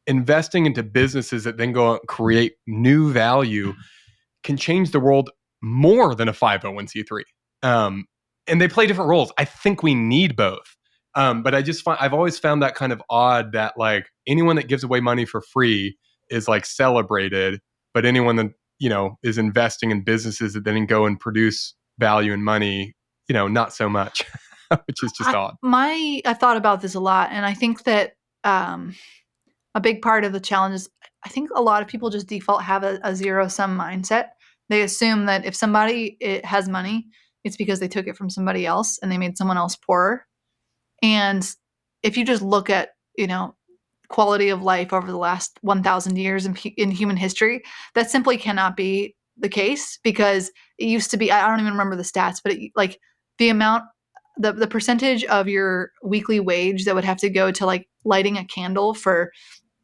B: into businesses that then go out and create new value can change the world more than a 501(c)(3). And they play different roles. I think we need both. But I've always found that kind of odd that like anyone that gives away money for free is like celebrated, but anyone that, is investing in businesses that then go and produce value and money, not so much, which is just odd.
A: I thought about this a lot, and I think that a big part of the challenge is I think a lot of people just default have a zero sum mindset. They assume that if somebody has money, it's because they took it from somebody else and they made someone else poorer. And if you just look at, quality of life over the last 1,000 years in human history, that simply cannot be the case, because it used to be, I don't even remember the stats, but like the amount, the percentage of your weekly wage that would have to go to like lighting a candle for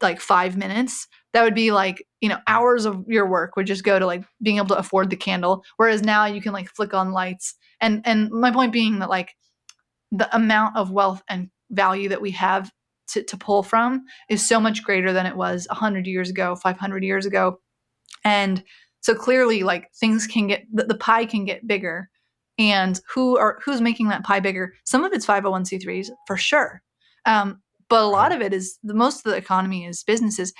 A: like 5 minutes, that would be like, hours of your work would just go to like being able to afford the candle. Whereas now you can like flick on lights. And my point being that like the amount of wealth and value that we have to pull from is so much greater than it was 100 years ago, 500 years ago. And so clearly like things can get, the pie can get bigger. And who's making that pie bigger? Some of it's 501c3s for sure. But a lot
B: Right.
A: of it is most of the economy is businesses.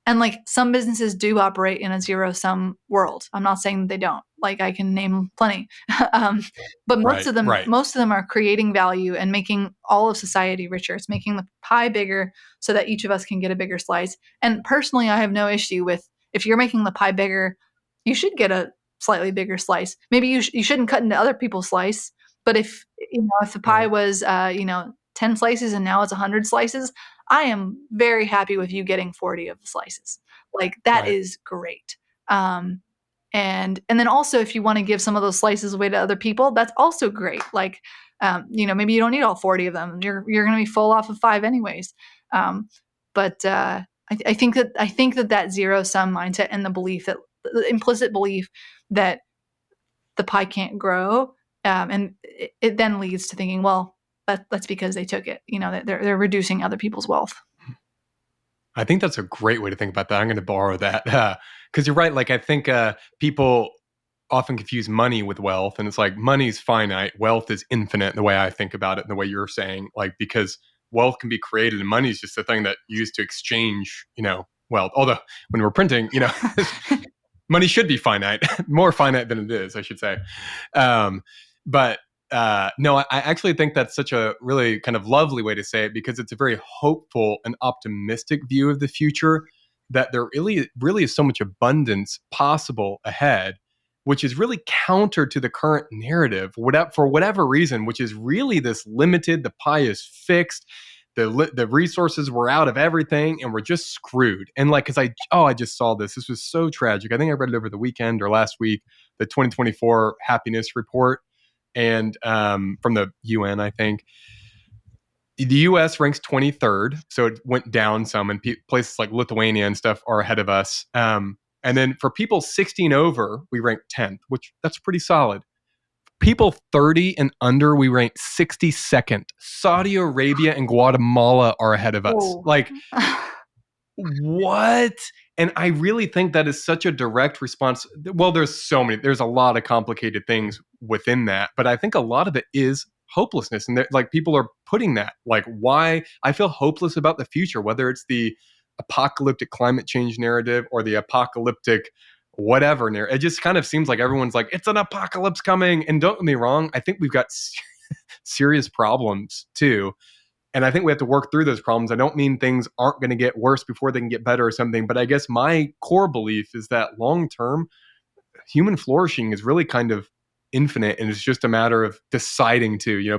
A: And like some businesses do operate in a zero sum world. I'm not saying they don't. Like I can name plenty. um, but
B: Right. Right.
A: most of them are creating value and making all of society richer. It's making the pie bigger so that each of us can get a bigger slice. And personally, I have no issue with if you're making the pie bigger, you should get a slightly bigger slice. Maybe you shouldn't cut into other people's slice, but if the pie
B: Right.
A: was 10 slices and now it's 100 slices, I am very happy with you getting 40 of the slices. Like that
B: Right.
A: is great. Um, and then also if you want to give some of those slices away to other people, that's also great. Like maybe you don't need all 40 of them. You're going to be full off of 5 anyways. Um, but I think that zero sum mindset and the implicit belief that the pie can't grow, and it then leads to thinking, well, that's because they took it. That they're reducing other people's wealth.
B: I think that's a great way to think about that. I'm going to borrow that because you're right. Like I think people often confuse money with wealth, and it's like money's finite, wealth is infinite. The way I think about it, and the way you're saying, like because wealth can be created, and money is just a thing that you use to exchange, wealth. Although when we're printing, money should be finite, more finite than it is, I should say. But no, I actually think that's such a really kind of lovely way to say it because it's a very hopeful and optimistic view of the future that there really is so much abundance possible ahead, which is really counter to the current narrative, for whatever reason, which is really this limited, the pie is fixed, the resources were out of everything and we're just screwed. And like, I just saw this was so tragic. I think I read it over the weekend or last week, the 2024 happiness report, and from the UN, I think the US ranks 23rd, so it went down some, and places like Lithuania and stuff are ahead of us. And then for people 16 over, we rank 10th, which that's pretty solid. People 30 and under, we rank 62nd. Saudi Arabia and Guatemala are ahead of us.
A: Oh.
B: Like, what? And I really think that is such a direct response. Well, there's a lot of complicated things within that, but I think a lot of it is hopelessness. And like people are putting that, like, why I feel hopeless about the future, whether it's the apocalyptic climate change narrative or the apocalyptic whatever narrative. It just kind of seems like everyone's like, it's an apocalypse coming. And don't get me wrong, I think we've got serious problems too. And I think we have to work through those problems. I don't mean things aren't going to get worse before they can get better or something, but I guess my core belief is that long term, human flourishing is really kind of infinite, and it's just a matter of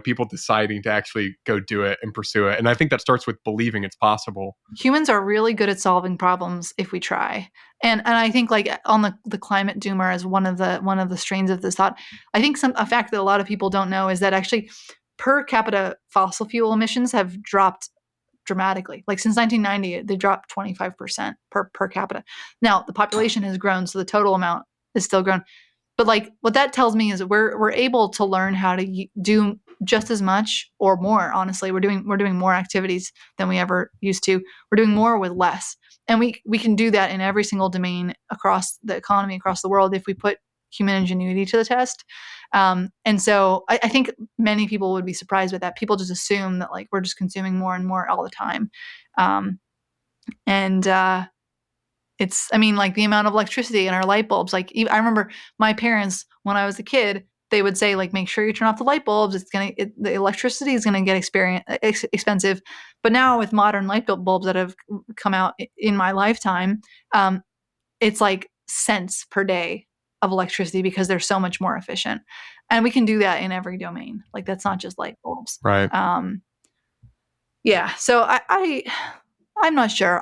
B: people deciding to actually go do it and pursue it. And I think that starts with believing it's possible.
A: Humans are really good at solving problems if we try. And I think like on the climate doomer as one of the strains of this thought, I think a fact that a lot of people don't know is that actually per capita fossil fuel emissions have dropped dramatically. Like since 1990, they dropped 25% per capita. Now the population has grown, so the total amount is still grown. But like what that tells me is that we're able to learn how to do just as much or more. Honestly, we're doing more activities than we ever used to. We're doing more with less, and we can do that in every single domain across the economy, across the world, if we put human ingenuity to the test. And so I think many people would be surprised with that. People just assume that like we're just consuming more and more all the time, and I mean, like the amount of electricity in our light bulbs. Like I remember my parents when I was a kid, they would say like, make sure you turn off the light bulbs. The electricity is gonna get expensive. But now with modern light bulbs that have come out in my lifetime, it's like cents per day of electricity because they're so much more efficient, and we can do that in every domain. Like that's not just light bulbs.
B: Right.
A: Yeah. So I'm not sure.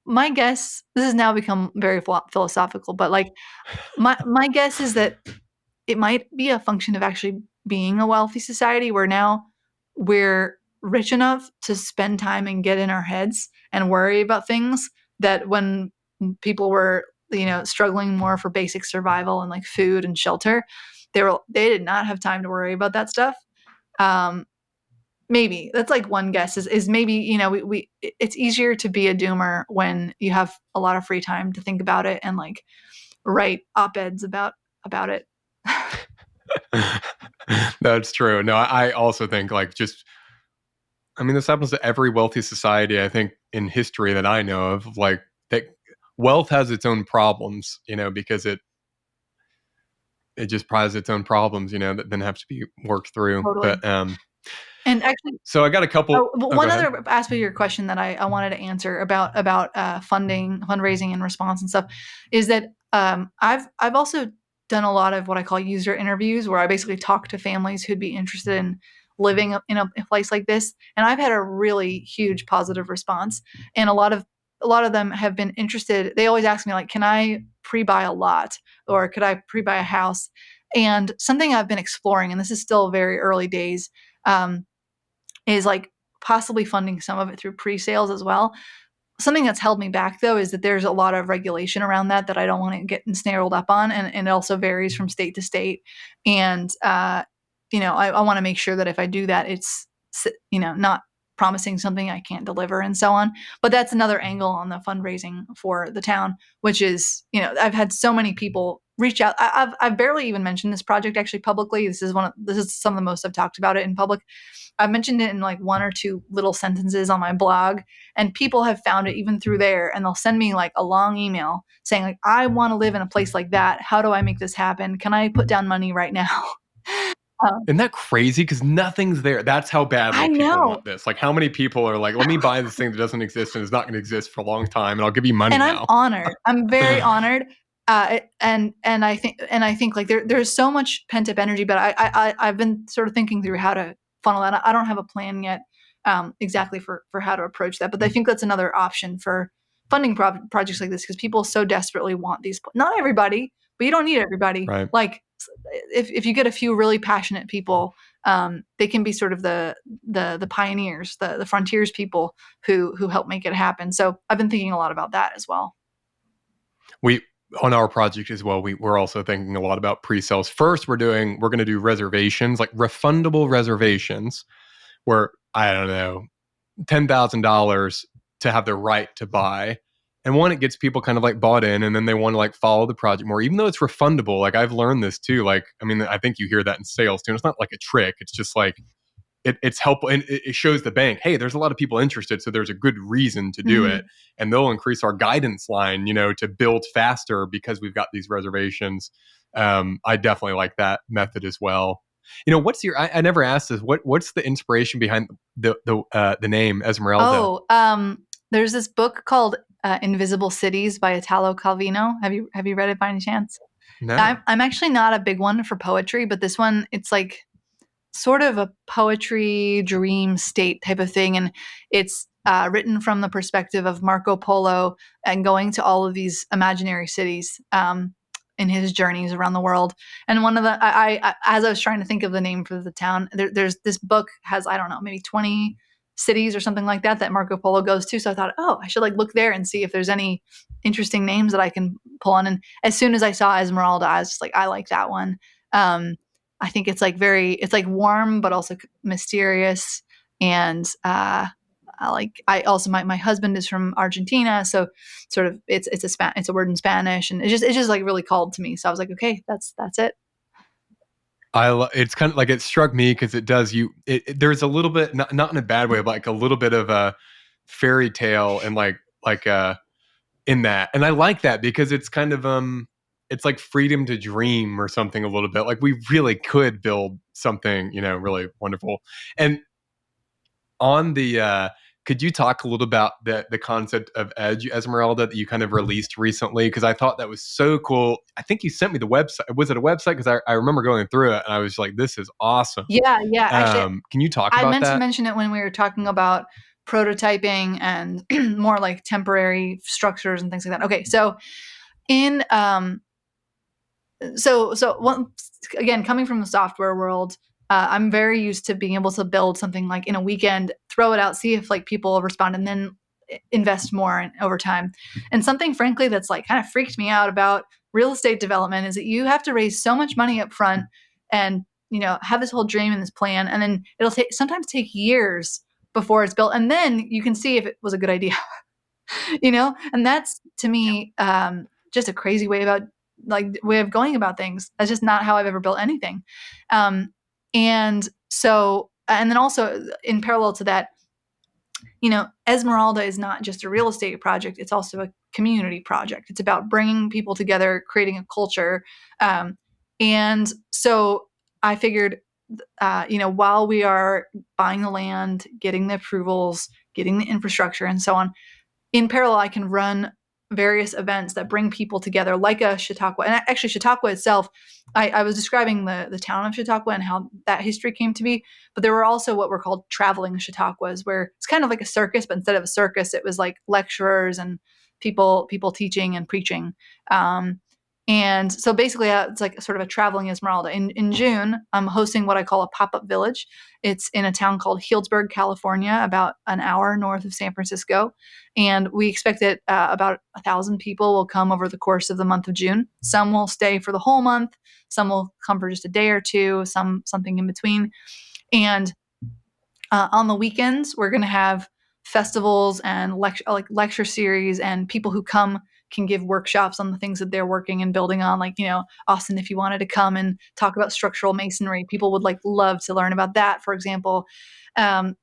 A: My guess, this has now become very philosophical, but like my guess is that it might be a function of actually being a wealthy society where now we're rich enough to spend time and get in our heads and worry about things that when people were, struggling more for basic survival and like food and shelter, they did not have time to worry about that stuff. Maybe that's like one guess is maybe, it's easier to be a doomer when you have a lot of free time to think about it and like write op-eds about it.
B: That's true. No, I also think like just I mean, this happens to every wealthy society, I think, in history that I know of. Like that, wealth has its own problems, because it just has its own problems, that then have to be worked through.
A: Totally.
B: But
A: And actually,
B: so I got a couple. Oh, go
A: one
B: ahead.
A: other aspect of your question that I wanted to answer about funding, fundraising, and response and stuff is that I've also done a lot of what I call user interviews, where I basically talk to families who'd be interested in living in a place like this, and I've had a really huge positive response, and a lot of them have been interested. They always ask me like, "Can I pre-buy a lot, or could I pre-buy a house?" And something I've been exploring, and this is still very early days. Um, is like possibly funding some of it through pre-sales as well. Something that's held me back though is that there's a lot of regulation around that I don't want to get ensnared up on, and it also varies from state to state. And I want to make sure that if I do that, it's not promising something I can't deliver and so on. But that's another angle on the fundraising for the town, which is I've had so many people reach out. I've barely even mentioned this project actually publicly. This is some of the most I've talked about it in public. I've mentioned it in like one or two little sentences on my blog, and people have found it even through there, and they'll send me like a long email saying like, I want to live in a place like that. How do I make this happen? Can I put down money right now? um,
B: Isn't that crazy? Because nothing's there. That's how
A: I
B: badly people
A: know.
B: want this. Like, how many people are like, let me buy this thing that doesn't exist and is not going to exist for a long time, and I'll give you money
A: And I'm
B: now.
A: honored. I'm very honored. And I think like there's so much pent up energy, but I've been sort of thinking through how to funnel that. I don't have a plan yet, exactly for how to approach that, but I think that's another option for funding projects like this, because people so desperately want these. Not everybody, but you don't need everybody.
B: Right.
A: Like if you get a few really passionate people, they can be sort of the pioneers, the frontiers people who help make it happen. So I've been thinking a lot about that as well.
B: We on our project as well, we're also thinking a lot about pre-sales. First, we're going to do reservations, like refundable reservations, where I don't know, $10,000 to have the right to buy. And one, it gets people kind of like bought in, and then they want to like follow the project more, even though it's refundable. Like I've learned this too. Like, I mean, I think you hear that in sales too. And it's not like a trick. It's just like it's helpful, and it shows the bank, hey, there's a lot of people interested, so there's a good reason to do
A: Mm-hmm.
B: it, and they'll increase our guidance line, to build faster because we've got these reservations. I definitely like that method as well. What's your? I never asked this. What's the inspiration behind the name Esmeralda?
A: Oh, there's this book called Invisible Cities by Italo Calvino. Have you read it by any chance? I'm
B: No.
A: I'm actually not a big one for poetry, but this one, it's like sort of a poetry dream state type of thing, and it's written from the perspective of Marco Polo and going to all of these imaginary cities, in his journeys around the world. And one of the as I was trying to think of the name for the town, there's this book has, I don't know, maybe 20 cities or something like that Marco Polo goes to. So I thought, oh, I should like look there and see if there's any interesting names that I can pull on. And as soon as I saw Esmeralda, I was just like, I like that one. Um, I think it's like warm but also mysterious. And I also, my husband is from Argentina, so sort of it's a word in Spanish, and it's just like really called to me. So I was like, okay, that's it.
B: It's kind of like it struck me because it does there's a little bit, not in a bad way, but like a little bit of a fairy tale, and like in that. And I like that because it's kind of it's like freedom to dream or something a little bit. Like we really could build something, really wonderful. And on the could you talk a little about the concept of Edge Esmeralda that you kind of released recently? Because I thought that was so cool. I think you sent me the website. Was it a website? Because I remember going through it and I was like, this is awesome.
A: Yeah, yeah. Actually,
B: Can you talk
A: I
B: about
A: meant to
B: that?
A: mention it when we were talking about prototyping and more like temporary structures and things like that. Okay, so in so one, again, coming from the software world, I'm very used to being able to build something like in a weekend, throw it out, see if like people respond, and then invest more over time. And something frankly that's like kind of freaked me out about real estate development is that you have to raise so much money up front, and have this whole dream and this plan, and then it'll sometimes take years before it's built, and then you can see if it was a good idea. And that's to me, just a crazy way of going about things. That's just not how I've ever built anything. um, And so, and then also in parallel to that, Esmeralda is not just a real estate project, it's also a community project. It's about bringing people together, creating a culture. And so I figured, while we are buying the land, getting the approvals, getting the infrastructure, and so on, in parallel, I can run various events that bring people together, like a Chautauqua. And actually, Chautauqua itself, I was describing the town of Chautauqua and how that history came to be. But there were also what were called traveling Chautauquas, where it's kind of like a circus, but instead of a circus, it was like lecturers and people teaching and preaching. And so basically, it's like sort of a traveling Esmeralda. In June, I'm hosting what I call a pop up village. It's in a town called Healdsburg, California, about an hour north of San Francisco. And we expect that about 1,000 people will come over the course of the month of June. Some will stay for the whole month. Some will come for just a day or two. Something in between. And on the weekends, we're going to have festivals and lecture series, and people who come can give workshops on the things that they're working and building on. Like, Austin, if you wanted to come and talk about structural masonry, people would love to learn about that, for example. And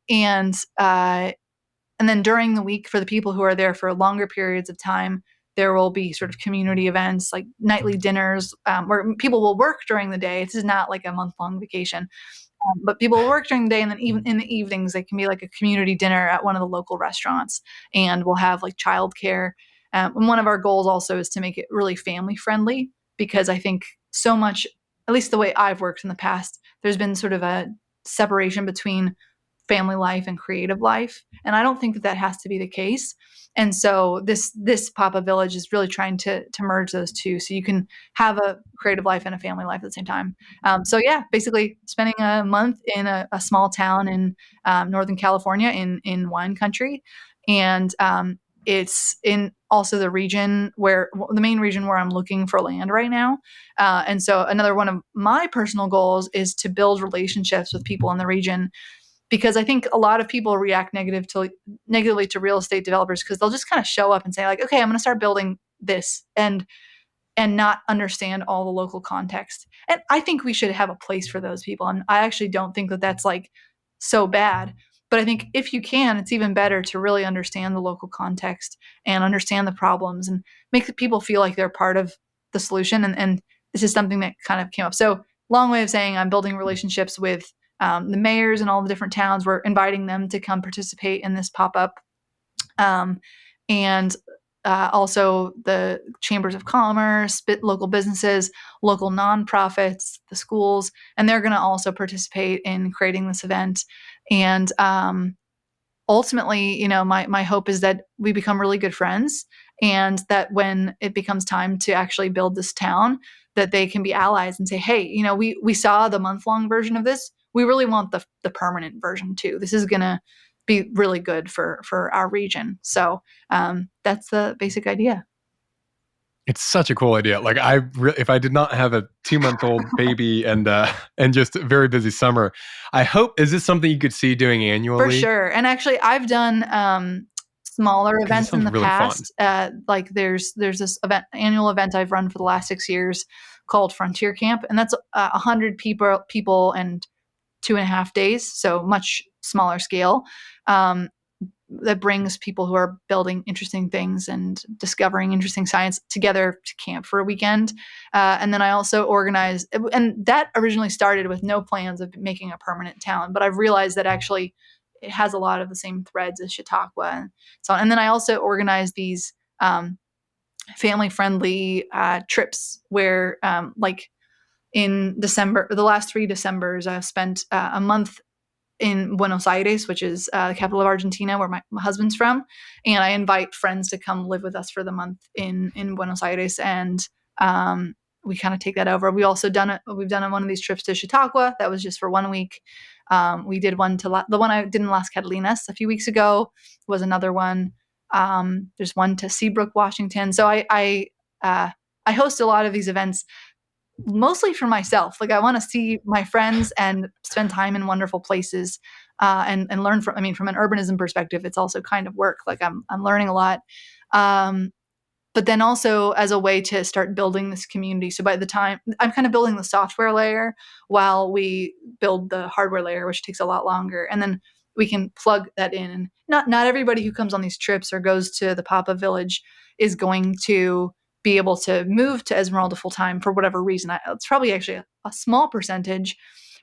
A: then during the week, for the people who are there for longer periods of time, there will be sort of community events like nightly dinners, where people will work during the day. This is not like a month-long vacation. But people will work during the day, and then even in the evenings, it can be like a community dinner at one of the local restaurants, and we'll have like childcare. And one of our goals also is to make it really family friendly, because I think so much, at least the way I've worked in the past, there's been sort of a separation between family life and creative life, and I don't think that has to be the case. And so this pop-up village is really trying to merge those two, so you can have a creative life and a family life at the same time. So yeah, basically spending a month in a small town in Northern California in wine country. And it's in also the region where the main region where I'm looking for land right now. And so another one of my personal goals is to build relationships with people in the region, because I think a lot of people react negatively to real estate developers, because they'll just kind of show up and say like, okay, I'm going to start building this, and not understand all the local context. And I think we should have a place for those people. And I actually don't think that that's like so bad. But I think if you can, it's even better to really understand the local context and understand the problems and make the people feel like they're part of the solution. And this is something that kind of came up. So long way of saying I'm building relationships with the mayors in all the different towns. We're inviting them to come participate in this pop-up. And also the chambers of commerce, local businesses, local nonprofits, the schools, and they're going to also participate in creating this event. And ultimately, my hope is that we become really good friends, and that when it becomes time to actually build this town, that they can be allies and say, hey, we saw the month-long version of this. We really want the permanent version too. This is going to be really good for our region. So that's the basic idea.
B: It's such a cool idea. Like if I did not have a 2-month-old baby and just a very busy summer, I hope, is this something you could see doing annually?
A: For sure. And actually, I've done smaller events in the
B: really
A: past. Like there's this annual event I've run for the last 6 years called Frontier Camp, and that's 100 people and 2.5 days, so much smaller scale. That brings people who are building interesting things and discovering interesting science together to camp for a weekend. And then I also organize, and that originally started with no plans of making a permanent town, but I've realized that actually it has a lot of the same threads as Chautauqua and so on. And then I also organize these family-friendly trips where, like in December, the last 3 Decembers, I've spent a month in Buenos Aires, which is the capital of Argentina, where my husband's from. And I invite friends to come live with us for the month in Buenos Aires. And we kind of take that over. We've done one of these trips to Chautauqua. That was just for 1 week. We did one to the one I did in Las Catalinas a few weeks ago was another one. There's one to Seabrook, Washington. So I host a lot of these events mostly for myself. Like I want to see my friends and spend time in wonderful places, and learn from an urbanism perspective, it's also kind of work. Like I'm learning a lot. but then also as a way to start building this community. So by the time I'm kind of building the software layer while we build the hardware layer, which takes a lot longer, and then we can plug that in. And not everybody who comes on these trips or goes to the pop-up village is going to be able to move to Esmeralda full time for whatever reason. It's probably actually a small percentage,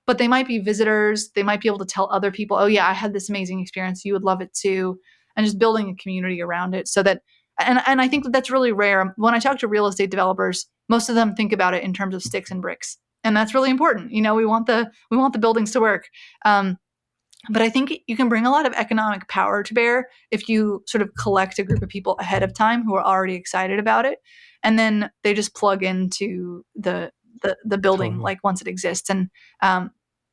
A: but they might be visitors. They might be able to tell other people, oh yeah, I had this amazing experience. You would love it too. And just building a community around it so that, and I think that that's really rare. When I talk to real estate developers, most of them think about it in terms of sticks and bricks. And that's really important. We want the buildings to work. But I think you can bring a lot of economic power to bear if you sort of collect a group of people ahead of time who are already excited about it, and then they just plug into the building
B: Totally.
A: like once it exists. And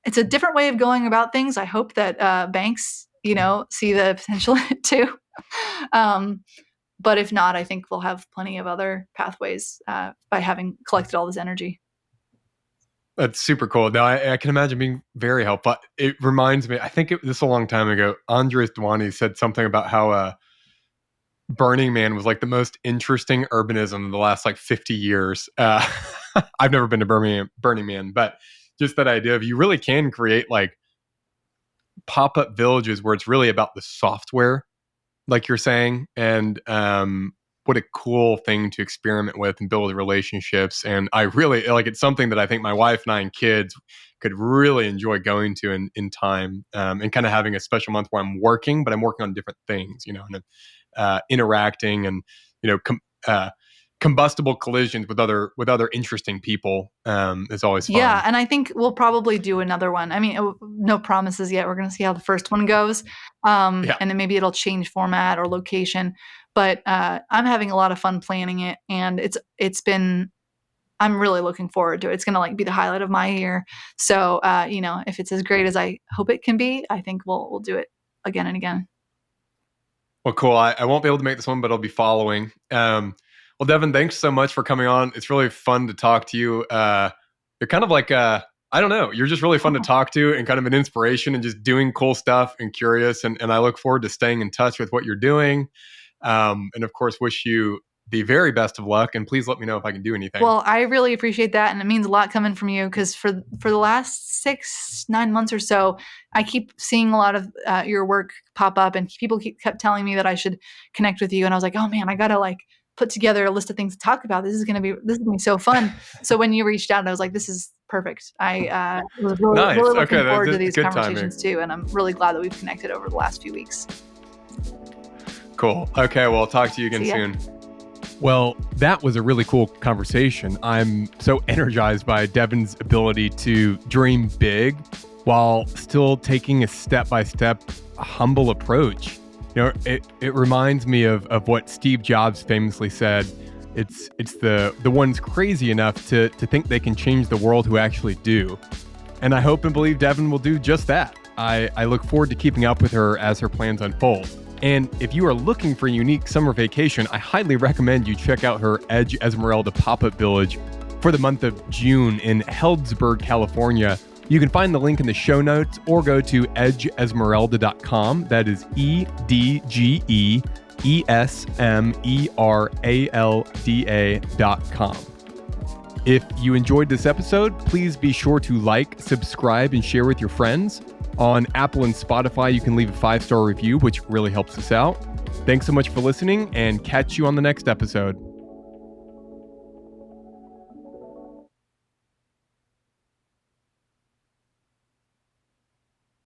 A: it's a different way of going about things. I hope that banks, see the potential too. But if not, I think we'll have plenty of other pathways by having collected all this energy.
B: That's super cool. Now, I can imagine being very helpful. It reminds me, I think this is a long time ago, Andres Duani said something about how Burning Man was like the most interesting urbanism in the last like 50 years. I've never been to Burning Man, but just that idea of you really can create like pop-up villages where it's really about the software, like you're saying, and what a cool thing to experiment with and build relationships. And I really like, it's something that I think my wife and I and kids could really enjoy going to in time, and kind of having a special month where I'm working, but I'm working on different things, and interacting and, combustible collisions with other interesting people is always fun.
A: Yeah, and I think we'll probably do another one. I mean, no promises yet. We're going to see how the first one goes,
B: Yeah.
A: and then maybe it'll change format or location. But I'm having a lot of fun planning it, and it's been. I'm really looking forward to it. It's going to like be the highlight of my year. So if it's as great as I hope it can be, I think we'll do it again and again.
B: Well, cool. I won't be able to make this one, but I'll be following. Well, Devon, thanks so much for coming on. It's really fun to talk to you. You're kind of like, I don't know, you're just really fun to talk to and kind of an inspiration and just doing cool stuff and curious. And I look forward to staying in touch with what you're doing. And of course, wish you the very best of luck. And please let me know if I can do anything.
A: Well, I really appreciate that. And it means a lot coming from you because for the last 9 months or so, I keep seeing a lot of your work pop up and people kept telling me that I should connect with you. And I was like, oh man, I got to like put together a list of things to talk about. This is going to be so fun. So when you reached out, I was like, this is perfect. I was really,
B: Nice.
A: really looking
B: Okay,
A: forward
B: that's
A: to these
B: good
A: conversations
B: timing.
A: too. And I'm really glad that we've connected over the last few weeks.
B: Cool. Okay, well, I'll talk to you again
A: See ya.
B: soon. Well, that was a really cool conversation. I'm so energized by Devon's ability to dream big while still taking a step-by-step, humble approach. It reminds me of what Steve Jobs famously said. It's the ones crazy enough to think they can change the world who actually do. And I hope and believe Devon will do just that. I look forward to keeping up with her as her plans unfold. And if you are looking for a unique summer vacation, I highly recommend you check out her Edge Esmeralda pop-up village for the month of June in Healdsburg, California. You can find the link in the show notes or go to edgeesmeralda.com. That is EDGEESMERALDA.com. If you enjoyed this episode, please be sure to like, subscribe, and share with your friends. On Apple and Spotify, you can leave a 5-star review, which really helps us out. Thanks so much for listening, and catch you on the next episode.